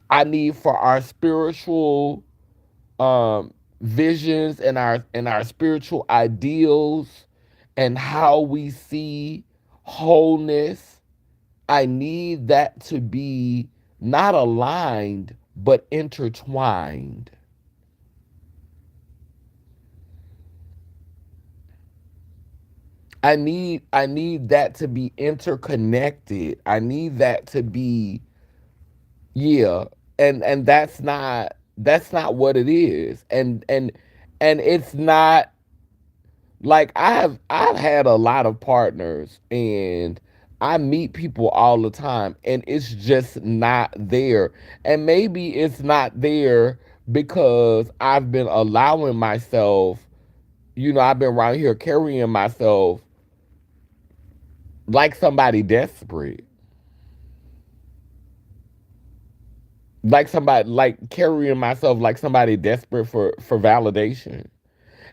I need for our spiritual visions and our spiritual ideals and how we see wholeness. I need that to be not aligned but intertwined. I need that to be interconnected. I need that to be, yeah. And that's not what it is. And it's not like I've had a lot of partners, and I meet people all the time, and it's just not there. And maybe it's not there because I've been allowing myself, I've been around here carrying myself like somebody desperate, like carrying myself like somebody desperate for validation,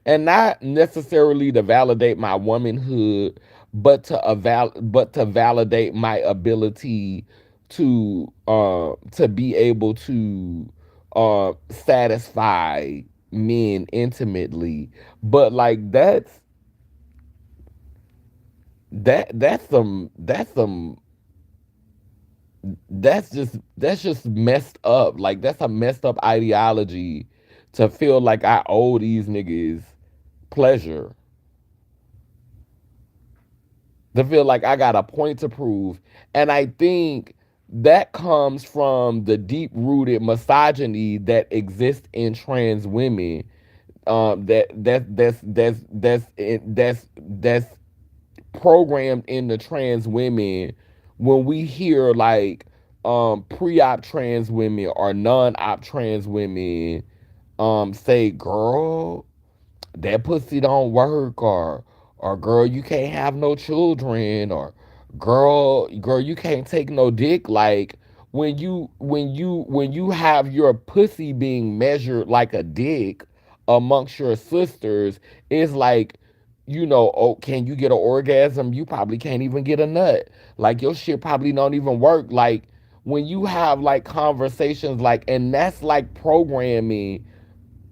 and not necessarily to validate my womanhood, but to validate my ability to be able to satisfy men intimately. But like that's some that's just messed up. Like that's a messed up ideology to feel like I owe these niggas pleasure, to feel like I got a point to prove. And I think that comes from the deep rooted misogyny that exists in trans women. That's programmed in the trans women. When we hear like pre-op trans women or non-op trans women say, girl, that pussy don't work, or girl, you can't have no children, or girl, you can't take no dick. Like when you have your pussy being measured like a dick amongst your sisters, it's like, oh, can you get an orgasm? You probably can't even get a nut. Like your shit probably don't even work. Like when you have like conversations like, and that's like programming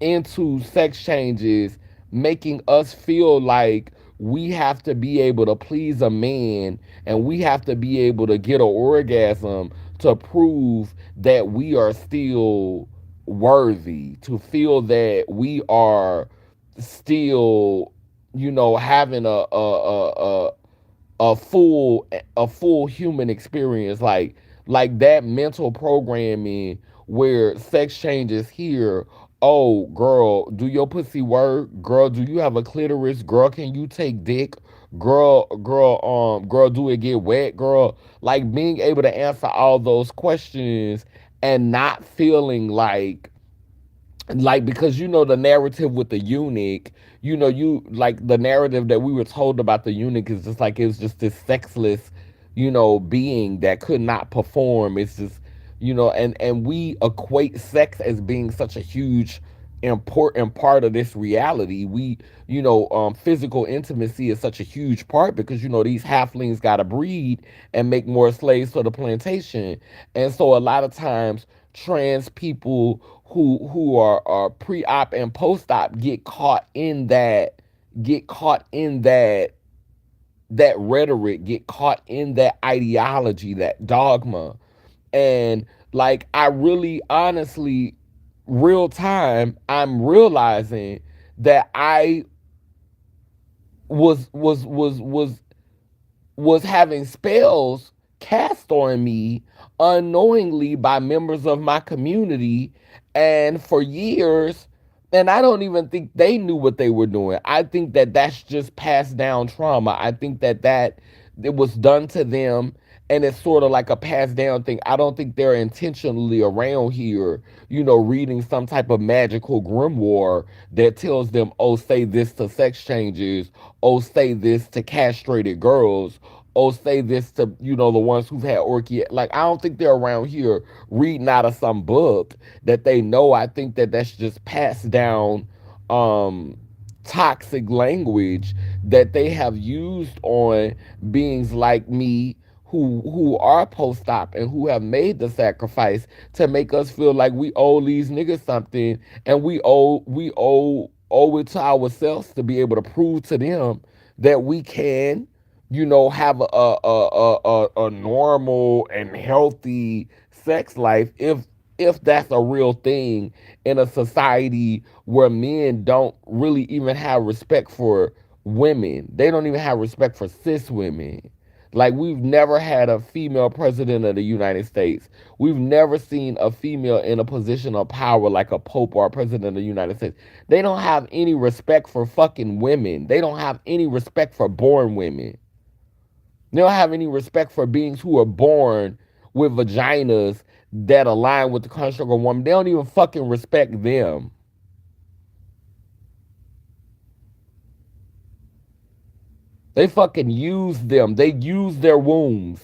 into sex changes, making us feel like we have to be able to please a man, and we have to be able to get an orgasm to prove that we are still worthy, to feel that we are still, having a full human experience, like that mental programming where sex changes here. Oh, girl, do your pussy work? Girl, do you have a clitoris? Girl, can you take dick? Girl, do it get wet? Girl, like being able to answer all those questions and not feeling like because the narrative with the eunuch, you like the narrative that we were told about the eunuch is just like it was just this sexless, being that could not perform. It's just, and we equate sex as being such a huge important part of this reality. We, physical intimacy is such a huge part because these halflings got to breed and make more slaves for the plantation. And so a lot of times trans people who are pre-op and post-op get caught in that rhetoric, get caught in that ideology, that dogma. And like I really honestly, real time, I'm realizing that I was having spells cast on me unknowingly by members of my community, and for years. And I don't even think they knew what they were doing. I think that that's just passed down trauma. I think that it was done to them, and it's sort of like a passed down thing. I don't think they're intentionally around here, reading some type of magical grimoire that tells them, oh, say this to sex changes, oh, say this to castrated girls, oh, say this to, the ones who've had orchid. Like, I don't think they're around here reading out of some book that they know. I think that that's just passed down um toxic language that they have used on beings like me who are post-op and who have made the sacrifice to make us feel like we owe these niggas something, and we owe it to ourselves to be able to prove to them that we can, have a normal and healthy sex life if that's a real thing in a society where men don't really even have respect for women. They don't even have respect for cis women. Like, we've never had a female president of the United States. We've never seen a female in a position of power like a pope or a president of the United States. They don't have any respect for fucking women. They don't have any respect for born women. They don't have any respect for beings who are born with vaginas that align with the construct of woman. They don't even fucking respect them. They fucking use them. They use their wombs.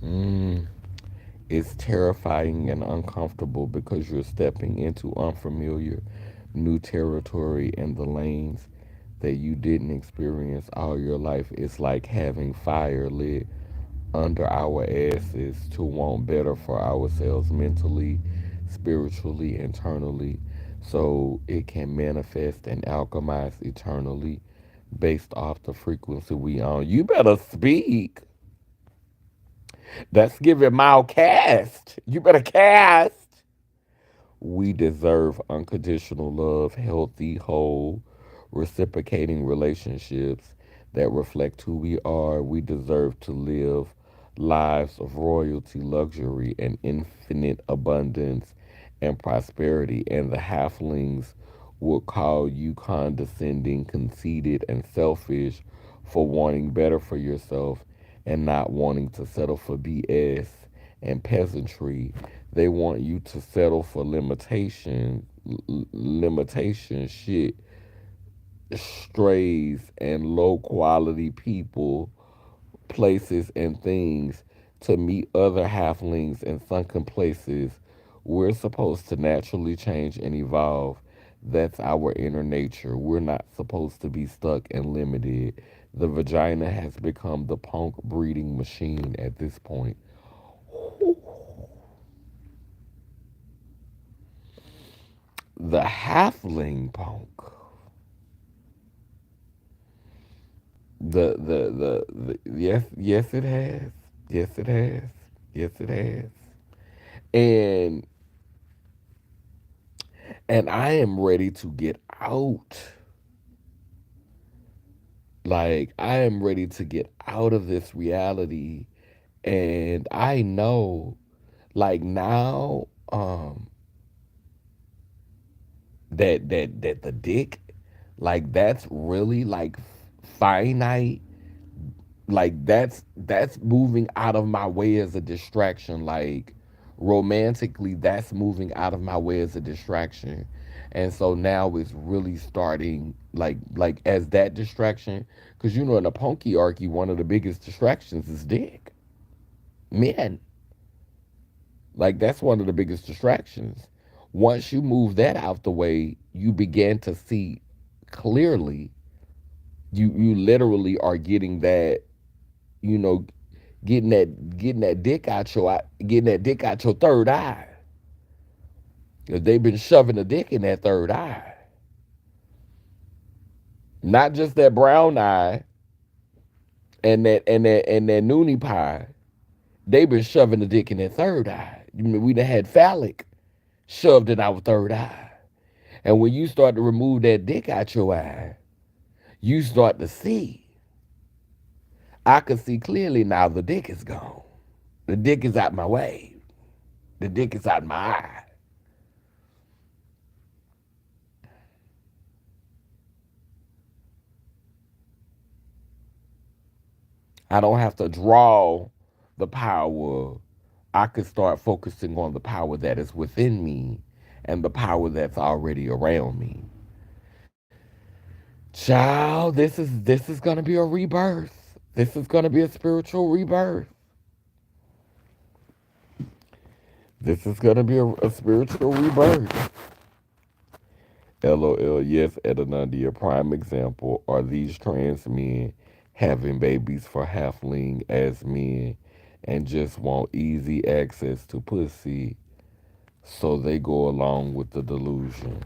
Mm. It's terrifying and uncomfortable because you're stepping into unfamiliar new territory and the lanes that you didn't experience all your life. It's like having fire lit under our asses to want better for ourselves mentally, spiritually, internally, so it can manifest and alchemize eternally based off the frequency we on. You better speak. That's giving mild cast. You better cast. We deserve unconditional love, healthy, whole, reciprocating relationships that reflect who we are. We deserve to live lives of royalty, luxury, and infinite abundance and prosperity. And the halflings will call you condescending, conceited, and selfish for wanting better for yourself and not wanting to settle for BS and peasantry. They want you to settle for limitation shit, strays, and low quality people, places, and things to meet other halflings in sunken places. We're supposed to naturally change and evolve. That's our inner nature. We're not supposed to be stuck and limited. The vagina has become the punk breeding machine at this point. The halfling punk. Yes, yes it has. Yes it has. Yes it has. And I am ready to get out. Like, I am ready to get out of this reality. And I know, like, now, that the dick, like, that's really like finite. Like, that's moving out of my way as a distraction. Like, romantically, that's moving out of my way as a distraction. And so now it's really starting, like as that distraction, because in the punkyarchy, one of the biggest distractions is dick. Men. Like, that's one of the biggest distractions. Once you move that out the way, you begin to see clearly. You literally are getting that, you know, getting that dick out your third eye. 'Cause they've been shoving the dick in that third eye. Not just that brown eye and that noonie pie. They've been shoving the dick in that third eye. We done had phallic shoved in our third eye. And when you start to remove that dick out your eye, you start to see. I can see clearly now the dick is gone. The dick is out my way. The dick is out my eye. I don't have to draw the power. I can start focusing on the power that is within me and the power that's already around me. Child, this is gonna be a rebirth. This is gonna be a spiritual rebirth. This is gonna be a spiritual rebirth. LOL, yes, Edenandi, a prime example are these trans men having babies for halfling as men and just want easy access to pussy, so they go along with the delusion.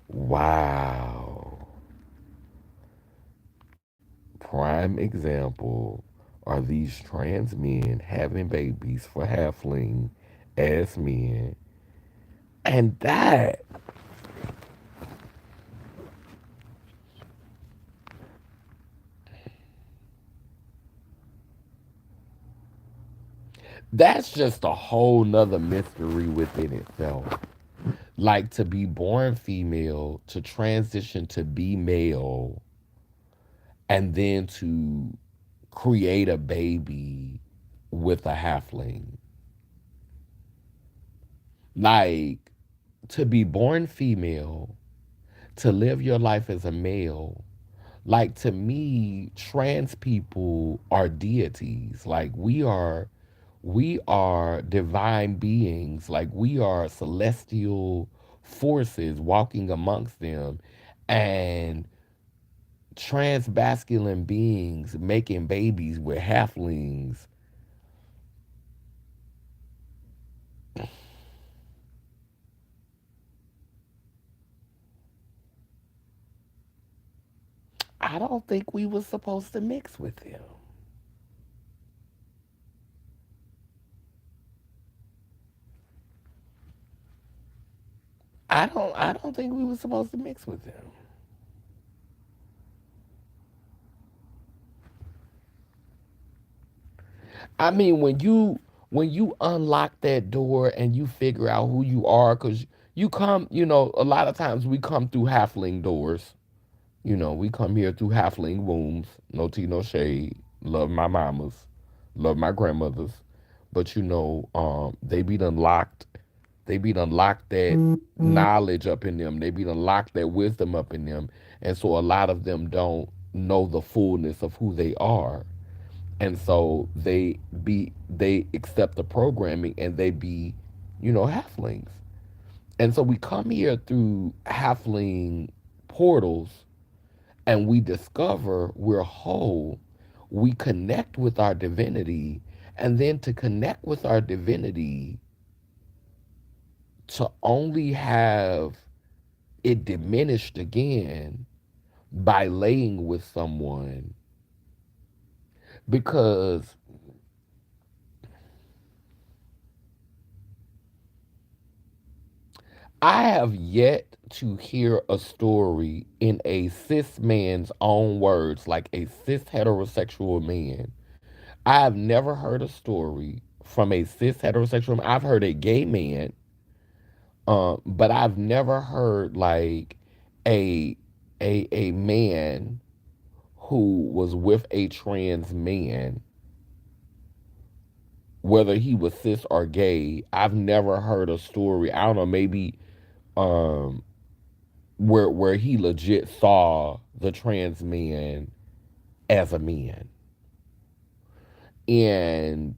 Wow. Prime example are these trans men having babies for halfling as men, and that's just a whole nother mystery within itself. Like to be born female, to transition to be male, and then to create a baby with a halfling. Like to be born female, to live your life as a male. Like to me, trans people are deities. Like we are divine beings. Like we are celestial forces walking amongst them, and trans masculine beings making babies with halflings. I don't think we were supposed to mix with them. I don't think we were supposed to mix with them. I mean, when you unlock that door and you figure out who you are, because you come, a lot of times we come through halfling doors. We come here through halfling wombs. No tea, no shade. Love my mamas, love my grandmothers, but they be done locked that knowledge up in them. They be done locked that wisdom up in them, and so a lot of them don't know the fullness of who they are, and so they accept the programming and they be halflings. And so we come here through halfling portals, and we discover we're whole. We connect with our divinity, and then to connect with our divinity, to only have it diminished again by laying with someone, because I have yet to hear a story in a cis man's own words, like a cis heterosexual man. I have never heard a story from a cis heterosexual man. I've heard a gay man, but I've never heard like a a man who was with a trans man, whether he was cis or gay. I've never heard a story. I don't know, maybe um where he legit saw the trans man as a man. And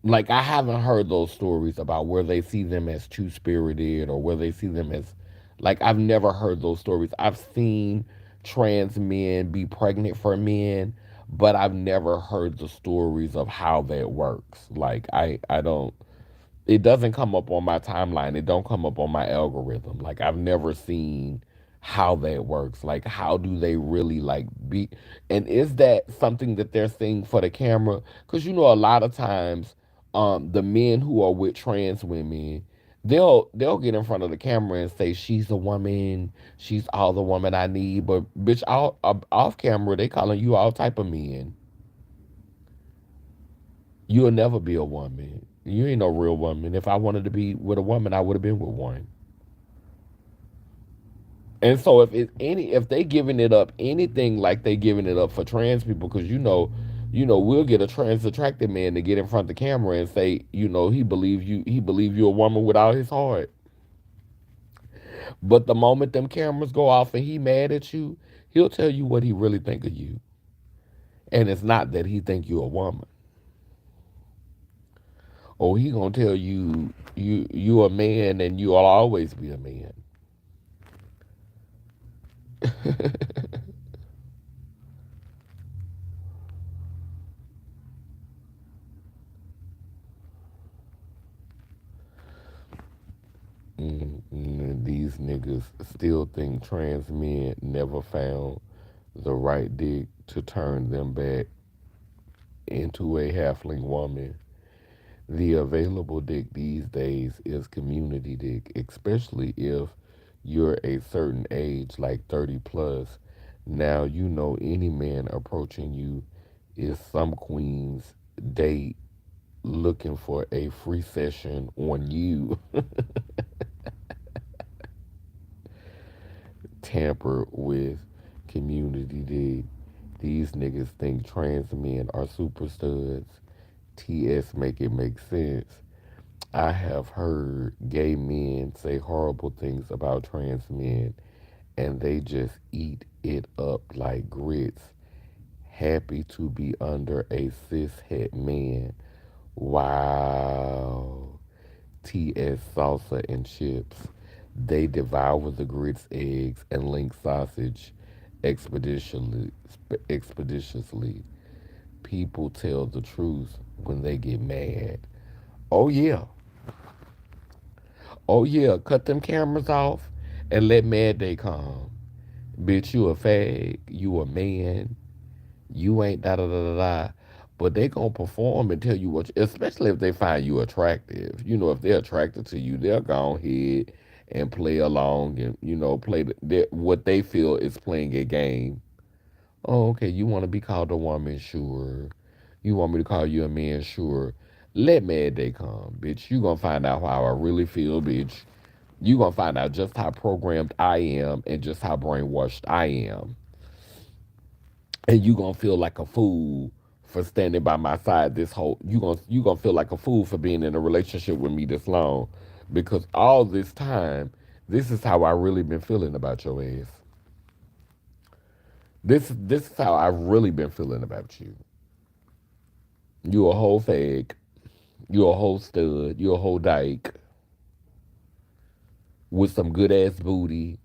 like I haven't heard those stories about where they see them as two spirited, or where they see them as, like, I've never heard those stories. I've seen trans men be pregnant for men, but I've never heard the stories of how that works. Like I don't, it doesn't come up on my timeline. It don't come up on my algorithm. Like I've never seen how that works. Like how do they really like be, and is that something that they're seeing for the camera? Cuz a lot of times The men who are with trans women, they'll get in front of the camera and say she's a woman, she's all the woman I need, but bitch, off camera they calling you all type of men. You'll never be a woman. You ain't no real woman. If I wanted to be with a woman, I would have been with one. And so if they giving it up anything like they giving it up for trans people, because we'll get a trans attracted man to get in front of the camera and say, he believe you a woman without his heart. But the moment them cameras go off and he mad at you, he'll tell you what he really think of you. And it's not that he think you a woman. Or he gonna tell you a man and you'll always be a man. These niggas still think trans men never found the right dick to turn them back into a halfling woman. The available dick these days is community dick, especially if you're a certain age, like 30 plus. Now you know any man approaching you is some queen's date looking for a free session on you. Tamper with community dig. These niggas think trans men are super studs. TS make it make sense. I have heard gay men say horrible things about trans men and they just eat it up like grits, happy to be under a cis het man. Wow. TS salsa and chips. They devour the grits, eggs, and link sausage expeditiously. Expeditiously. People tell the truth when they get mad. Oh yeah, oh yeah. Cut them cameras off and let Mad Day come. Bitch, you a fag. You a man. You ain't da da da da da. But they gonna perform and tell you especially if they find you attractive. If they're attracted to you, they'll go ahead and play along and play what they feel is playing a game. Oh, okay. You want to be called a woman, sure. You want me to call you a man, sure. Let Mad Day come, bitch. You gonna find out how I really feel, bitch. You gonna find out just how programmed I am and just how brainwashed I am. And you gonna feel like a fool for standing by my side this whole you gonna feel like a fool for being in a relationship with me this long. Because all this time, this is how I really been feeling about your ass. This is how I've really been feeling about you. You a whole fag. You a whole stud. You a whole dyke with some good ass booty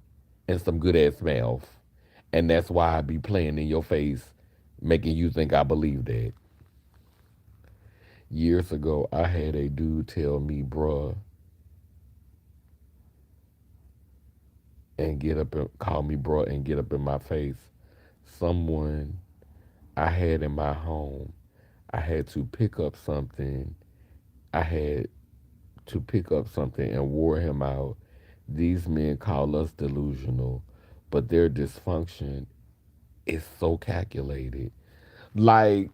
and some good ass mouth. And that's why I be playing in your face, making you think I believe that. Years ago, I had a dude tell me, bruh, and get up and call me bruh and get up in my face. Someone I had in my home, I had to pick up something. I had to pick up something and wore him out. These men call us delusional, but their dysfunction is so calculated. Like,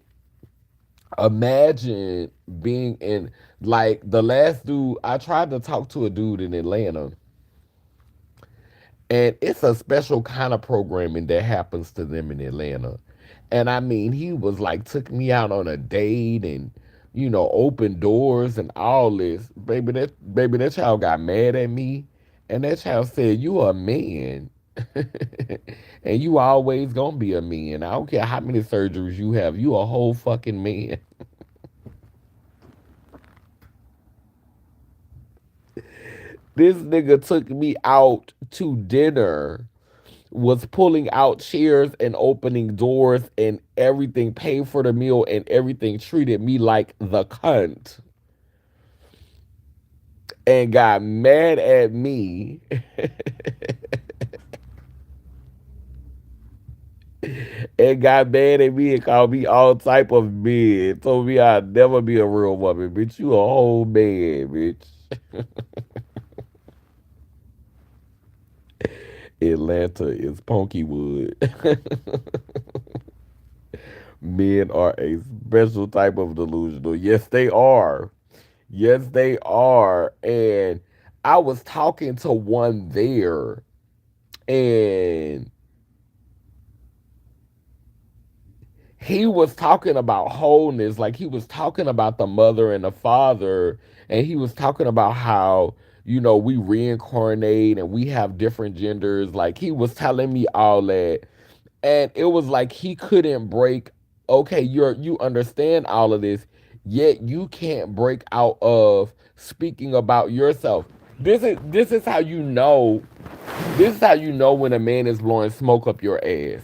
imagine being in, like, the last dude, I tried to talk to a dude in Atlanta, and it's a special kind of programming that happens to them in Atlanta. And I mean, he was like, took me out on a date and, opened doors and all this. Baby, that child got mad at me. And that child said, you a man. And you always gonna be a man. I don't care how many surgeries you have. You a whole fucking man. This nigga took me out to dinner, was pulling out chairs and opening doors and everything, paid for the meal and everything, treated me like the cunt, and got mad at me and got mad at me and called me all type of men. Told me I'd never be a real woman, bitch. You a whole man, bitch. Atlanta is Punkywood. Men are a special type of delusional. Yes, they are. Yes, they are. And I was talking to one there, and he was talking about wholeness. Like, he was talking about the mother and the father, and he was talking about how, we reincarnate and we have different genders. Like, he was telling me all that. And it was like he couldn't break. Okay, you understand all of this, yet you can't break out of speaking about yourself. This is how you know. This is how you know when a man is blowing smoke up your ass.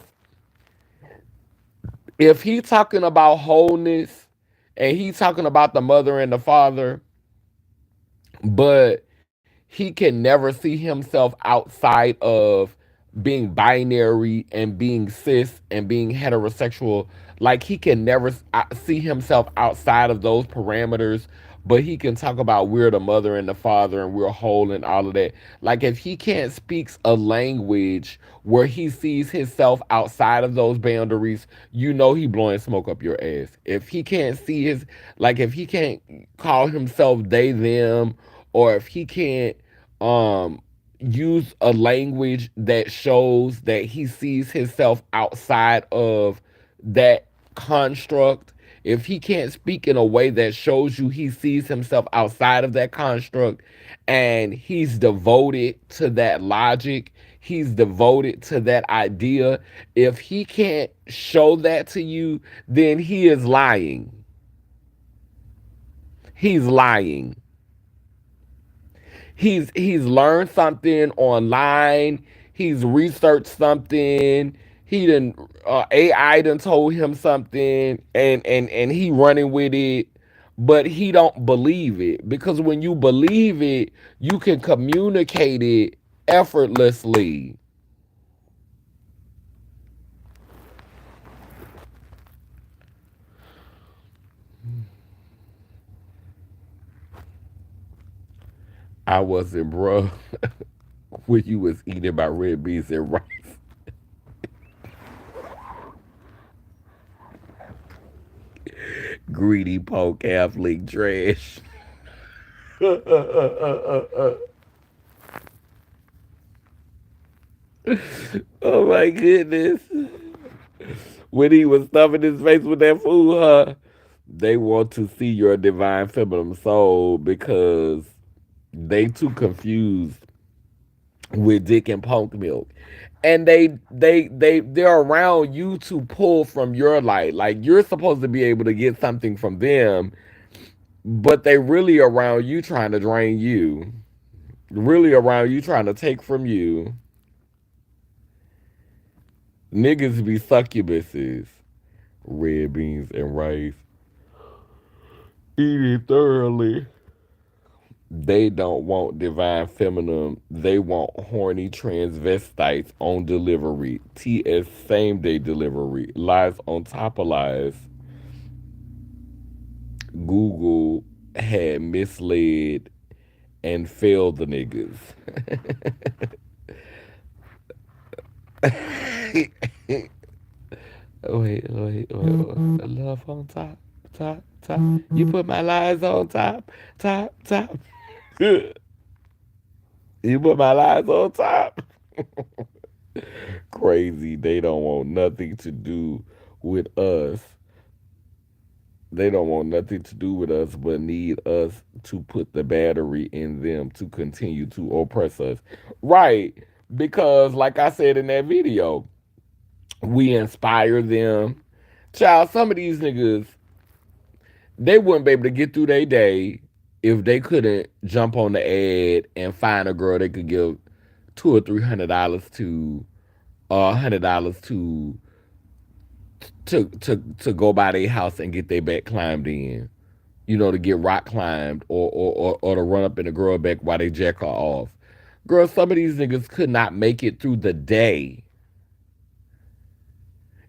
If he talking about wholeness and he talking about the mother and the father, but he can never see himself outside of being binary and being cis and being heterosexual. Like, he can never see himself outside of those parameters, but he can talk about we're the mother and the father and we're whole and all of that. Like, if he can't speak a language where he sees himself outside of those boundaries, he blowing smoke up your ass. If he can't see if he can't call himself they them, or if he can't um use a language that shows that he sees himself outside of that construct, if he can't speak in a way that shows you he sees himself outside of that construct, and he's devoted to that logic, he's devoted to that idea, if he can't show that to you, then he is lying. He's lying. He's learned something online. He's researched something. He done AI done told him something, and he running with it, but he don't believe it, because when you believe it, you can communicate it effortlessly. I wasn't, bruh, when you was eating my red beans and rice. Greedy po Catholic trash. Oh my goodness. When he was stuffing his face with that food, huh? They want to see your divine feminine soul because they too confused with dick and punk milk. And they're around you to pull from your light. Like, you're supposed to be able to get something from them, but they really around you trying to drain you. Really around you trying to take from you. Niggas be succubuses. Red beans and rice. Eat it thoroughly. They don't want divine feminine. They want horny transvestites on delivery. TS same day delivery. Lies on top of lies. Google had misled and failed the niggas. Wait. Love on top, top. You put my lies on top, top. You put my lies on top. Crazy. They don't want nothing to do with us. They don't want nothing to do with us, but need us to put the battery in them to continue to oppress us. Right. Because, like I said in that video, we inspire them. Child, some of these niggas, they wouldn't be able to get through their day if they couldn't jump on the ad and find a girl they could give $200 or $300 to, or $100 to go by their house and get their back climbed in. To get rock climbed, or to run up in a girl back while they jack her off. Girl, some of these niggas could not make it through the day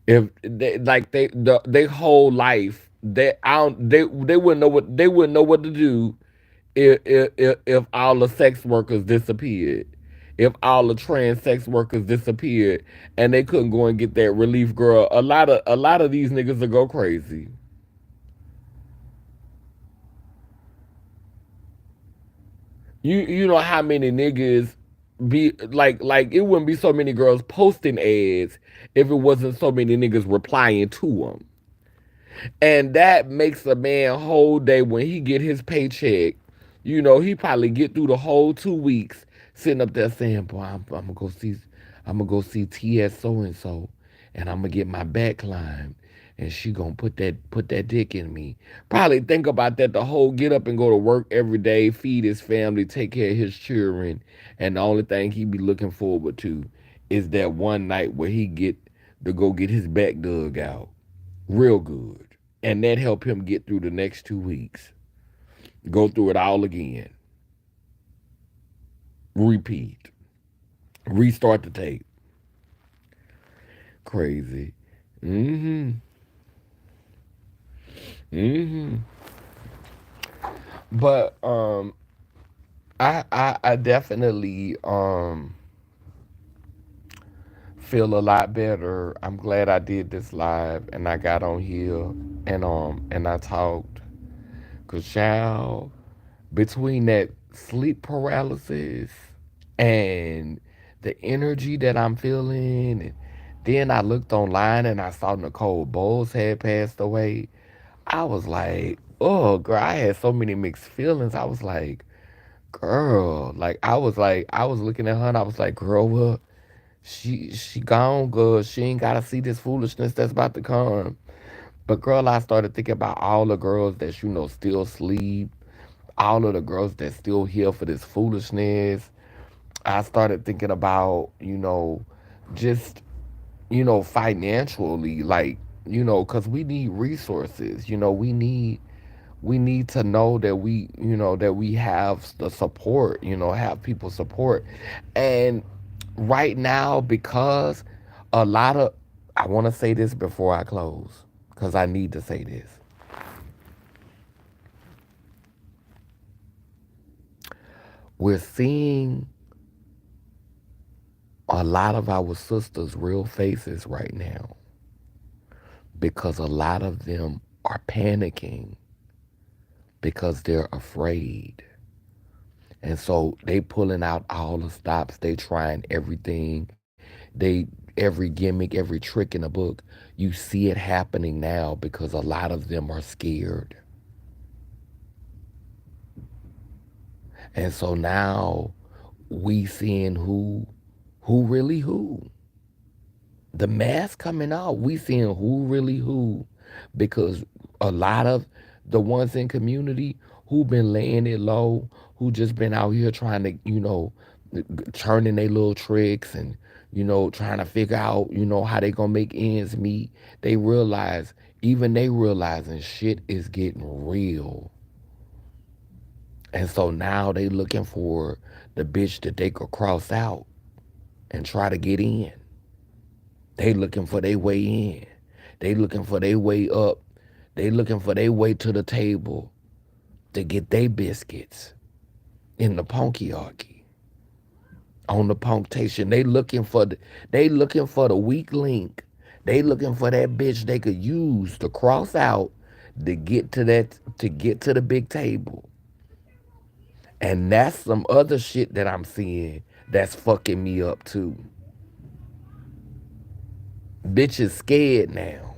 If they like they whole life, they wouldn't know what to do if all the sex workers disappeared. If all the trans sex workers disappeared and they couldn't go and get that relief, girl, a lot of these niggas will go crazy. You know how many niggas be like it wouldn't be so many girls posting ads if it wasn't so many niggas replying to them. And that makes a man whole day when he get his paycheck. He probably get through the whole 2 weeks sitting up there saying, "Boy, I'm gonna go see T.S. so and so, and I'm gonna get my back climbed, and she gonna put that dick in me." Probably think about that the whole get up and go to work every day, feed his family, take care of his children, and the only thing he be looking forward to is that one night where he get to go get his back dug out real good. And that helped him get through the next 2 weeks. Go through it all again. Repeat. Restart the tape. Crazy. Mm-hmm. Mm-hmm. But I definitely feel a lot better. I'm glad I did this live and I got on here and I talked. Cause child, between that sleep paralysis and the energy that I'm feeling. And then I looked online and I saw Nicole Bowles had passed away. I was like, oh, girl, I had so many mixed feelings. I was girl, I was looking at her and I was like, girl, well, she gone, girl. She ain't gotta see this foolishness that's about to come. But girl, I started thinking about all the girls that still sleep, all of the girls that still here for this foolishness. I started thinking about, just, financially, like, because we need resources. We need to know that we have the support, have people support. And right now, because a lot of, I want to say this before I close, because I need to say this. We're seeing a lot of our sisters' real faces right now because a lot of them are panicking because they're afraid. And so they pulling out all the stops. They trying everything. They every gimmick, every trick in the book. You see it happening now because a lot of them are scared. And so now we seeing who really who. The mask coming out, we seeing who really who, because a lot of the ones in community who been laying it low, who just been out here trying to, turning their little tricks and, trying to figure out, how they gonna make ends meet. They realize, even they realizing shit is getting real. And so now they looking for the bitch that they could cross out and try to get in. They looking for their way in. They looking for their way up. They looking for their way to the table to get their biscuits in the punkyarchy, on the punctation. They looking for the weak link. They looking for that bitch they could use to cross out to get to the big table. And that's some other shit that I'm seeing that's fucking me up too. Bitches scared now.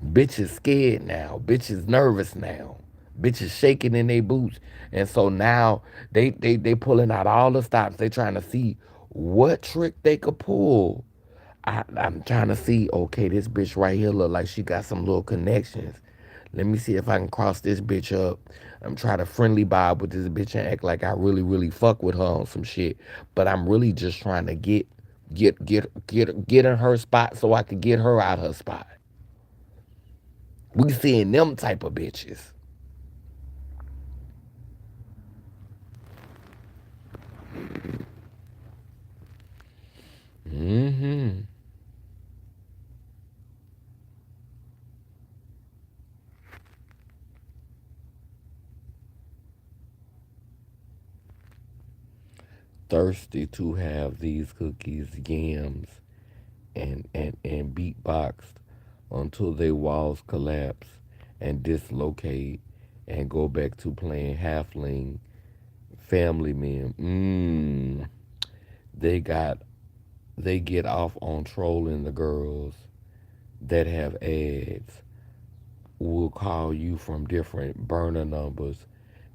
Bitches scared now. Bitches nervous now. Bitches shaking in their boots. And so now they pulling out all the stops. They trying to see what trick they could pull. I'm trying to see, okay, this bitch right here look like she got some little connections. Let me see if I can cross this bitch up. I'm trying to friendly vibe with this bitch and act like I really, really fuck with her on some shit. But I'm really just trying to get in her spot so I could get her out her spot. We seeing them type of bitches. thirsty to have these cookies, yams, and beatboxed until their walls collapse and dislocate and go back to playing halfling family men. They got they get off on trolling the girls that have ads. Will call you from different burner numbers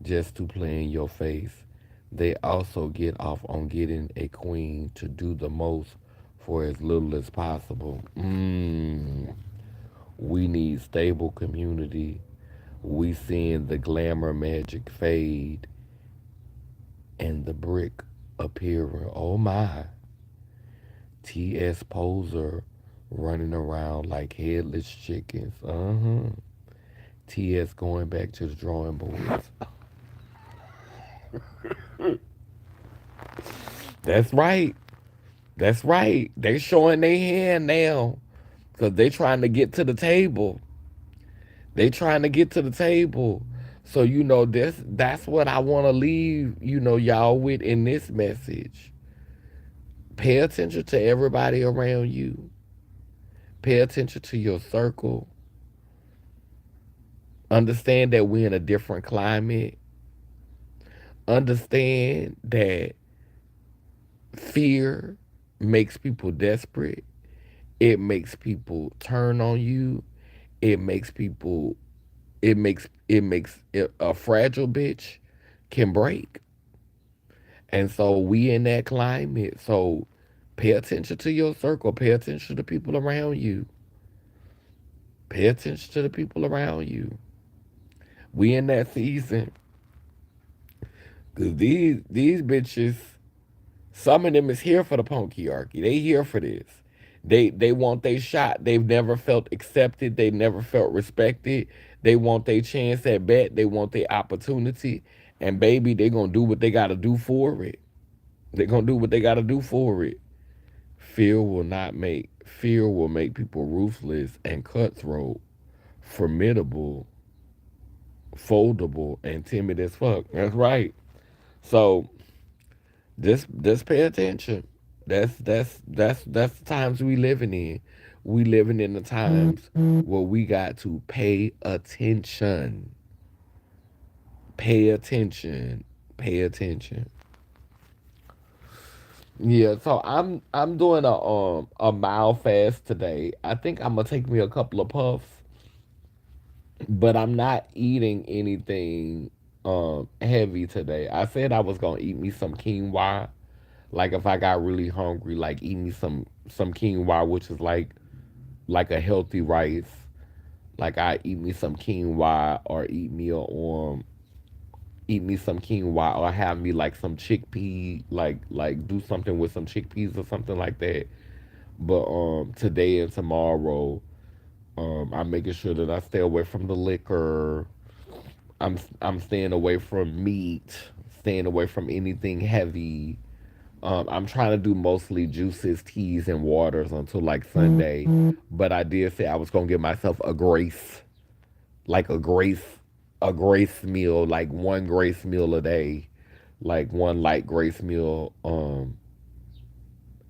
just to play in your face. They also get off on getting a queen to do the most for as little as possible. We need stable community. We seeing the glamour magic fade and the brick appearing. Oh my. T.S. Poser running around like headless chickens. T.S. going back to the drawing boards. That's right. That's right. They showing their hand now because they trying to get to the table. They trying to get to the table. So that's what I want to leave y'all with in this message. Pay attention to everybody around you. Pay attention to your circle. Understand that we're in a different climate. Understand that fear makes people desperate. It makes people turn on you. It makes people it a fragile bitch can break. And so we in that climate. So pay attention to your circle. Pay attention to the people around you. Pay attention to the people around you. We in that season. Cause these bitches, some of them is here for the punkyarchy. They here for this. They want their shot. They've never felt accepted. They never felt respected. They want their chance at bat. They want their opportunity. And baby, they gonna do what they gotta do for it. They gonna do what they gotta do for it. Fear will make people ruthless and cutthroat, formidable, foldable, and timid as fuck. That's right. So just pay attention. That's the times we living in. We living in the times where we got to pay attention. Pay attention. Pay attention. Yeah, so I'm doing a mile fast today. I think I'm gonna take me a couple of puffs, but I'm not eating anything heavy today. I said I was gonna eat me some quinoa. Like if I got really hungry, like eat me some quinoa, which is like a healthy rice. Like I eat me some quinoa or eat me some quinoa or have me like some chickpea, like do something with some chickpeas or something like that. But today and tomorrow, I'm making sure that I stay away from the liquor. I'm staying away from meat, staying away from anything heavy. I'm trying to do mostly juices, teas, and waters until like Sunday. But I did say I was gonna give myself a grace, like a grace meal, like one grace meal a day, like one light grace meal.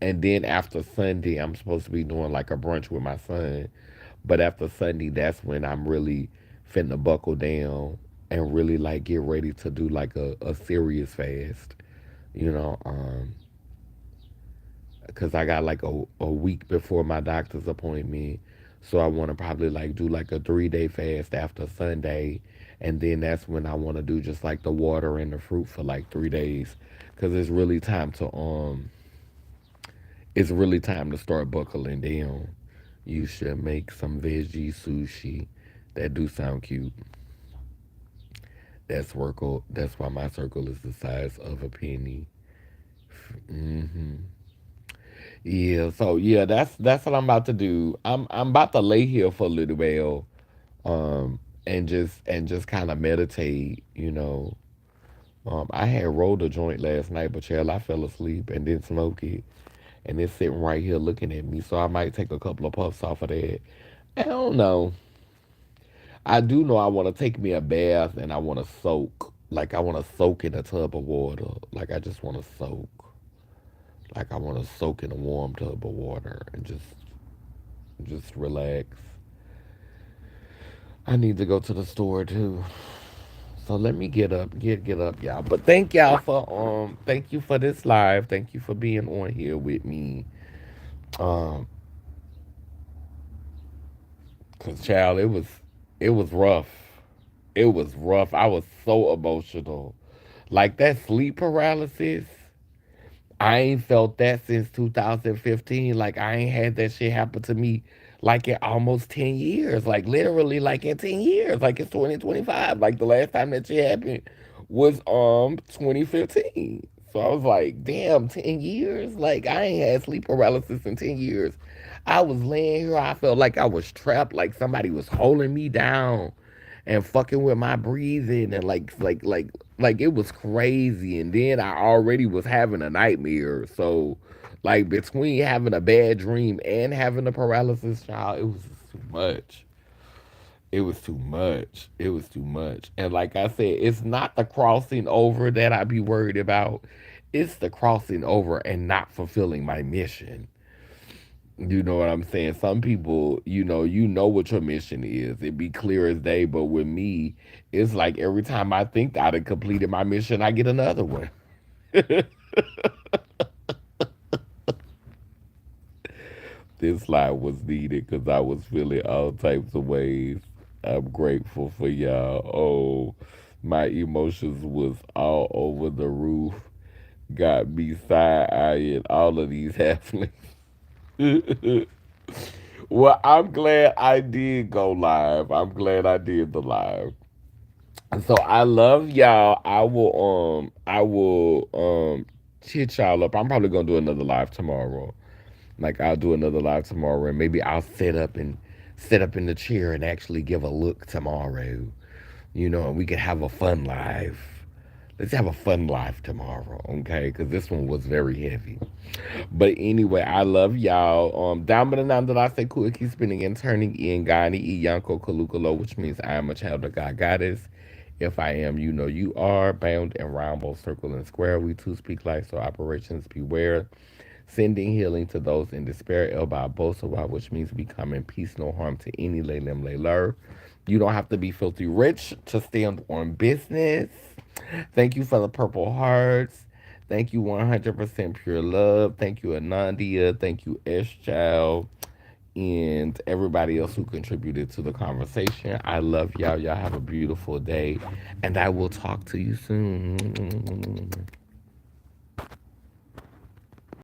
And then after Sunday, I'm supposed to be doing like a brunch with my son. But after Sunday, that's when I'm really finna buckle down and really like get ready to do like a serious fast, you know. Because I got like a week before my doctor's appointment. So I want to probably like do like a 3 day fast after Sunday. And then that's when I want to do just like the water and the fruit for like 3 days. Because it's really time to start buckling down. You should make some veggie sushi. That do sound cute. That's why my circle is the size of a penny. hmm Yeah, so yeah, that's what I'm about to do. I'm about to lay here for a little while, and just kind of meditate. I had rolled a joint last night, but child, I fell asleep and didn't smoke it, and it's sitting right here looking at me. So I might take a couple of puffs off of that. I don't know. I do know I want to take me a bath and I want to soak. Like I want to soak in a tub of water. Like I just want to soak. Like I want to soak in a warm tub of water and just relax. I need to go to the store too. So let me get up, y'all. But thank you for this live. Thank you for being on here with me. Um, cause child, it was rough. It was rough. I was so emotional. Like that sleep paralysis. I ain't felt that since 2015. Like I ain't had that shit happen to me like in almost 10 years. Like literally like in 10 years. Like it's 2025. Like the last time that shit happened was 2015. So I was like, damn, 10 years? Like I ain't had sleep paralysis in 10 years. I was laying here, I felt like I was trapped, like somebody was holding me down and fucking with my breathing and like it was crazy. And then I already was having a nightmare. So like between having a bad dream and having a paralysis, child, it was just too much. It was too much. It was too much. And like I said, it's not the crossing over that I be worried about. It's the crossing over and not fulfilling my mission. You know what I'm saying? Some people, you know what your mission is. It be clear as day. But with me, it's like every time I think I done completed my mission, I get another one. This live was needed because I was feeling all types of ways. I'm grateful for y'all. Oh, my emotions was all over the roof. Got me side eyeing all of these happenings. Well, I'm glad I did go live. I'm glad I did the live. So I love y'all. I will chit y'all up. I'm probably gonna do another live tomorrow. Like I'll do another live tomorrow and maybe I'll sit up in the chair and actually give a look tomorrow. And we could have a fun live. Let's have a fun live tomorrow, okay? Because this one was very heavy. But anyway, I love y'all. Down by the nine that I say cool, keep spinning and turning in Gani Yanko Kalukalo, which means I am a child of God Goddess. If I am, you know you are. Bound and round, both circle and square. We too speak life, so operations beware. Sending healing to those in despair, El Bosawa, which means becoming peace, no harm to any lay lim lay lur. You don't have to be filthy rich to stand on business. Thank you for the purple hearts. Thank you 100% pure love. Thank you Anandia. Thank you S Child and everybody else who contributed to the conversation. I love y'all. Y'all have a beautiful day and I will talk to you soon.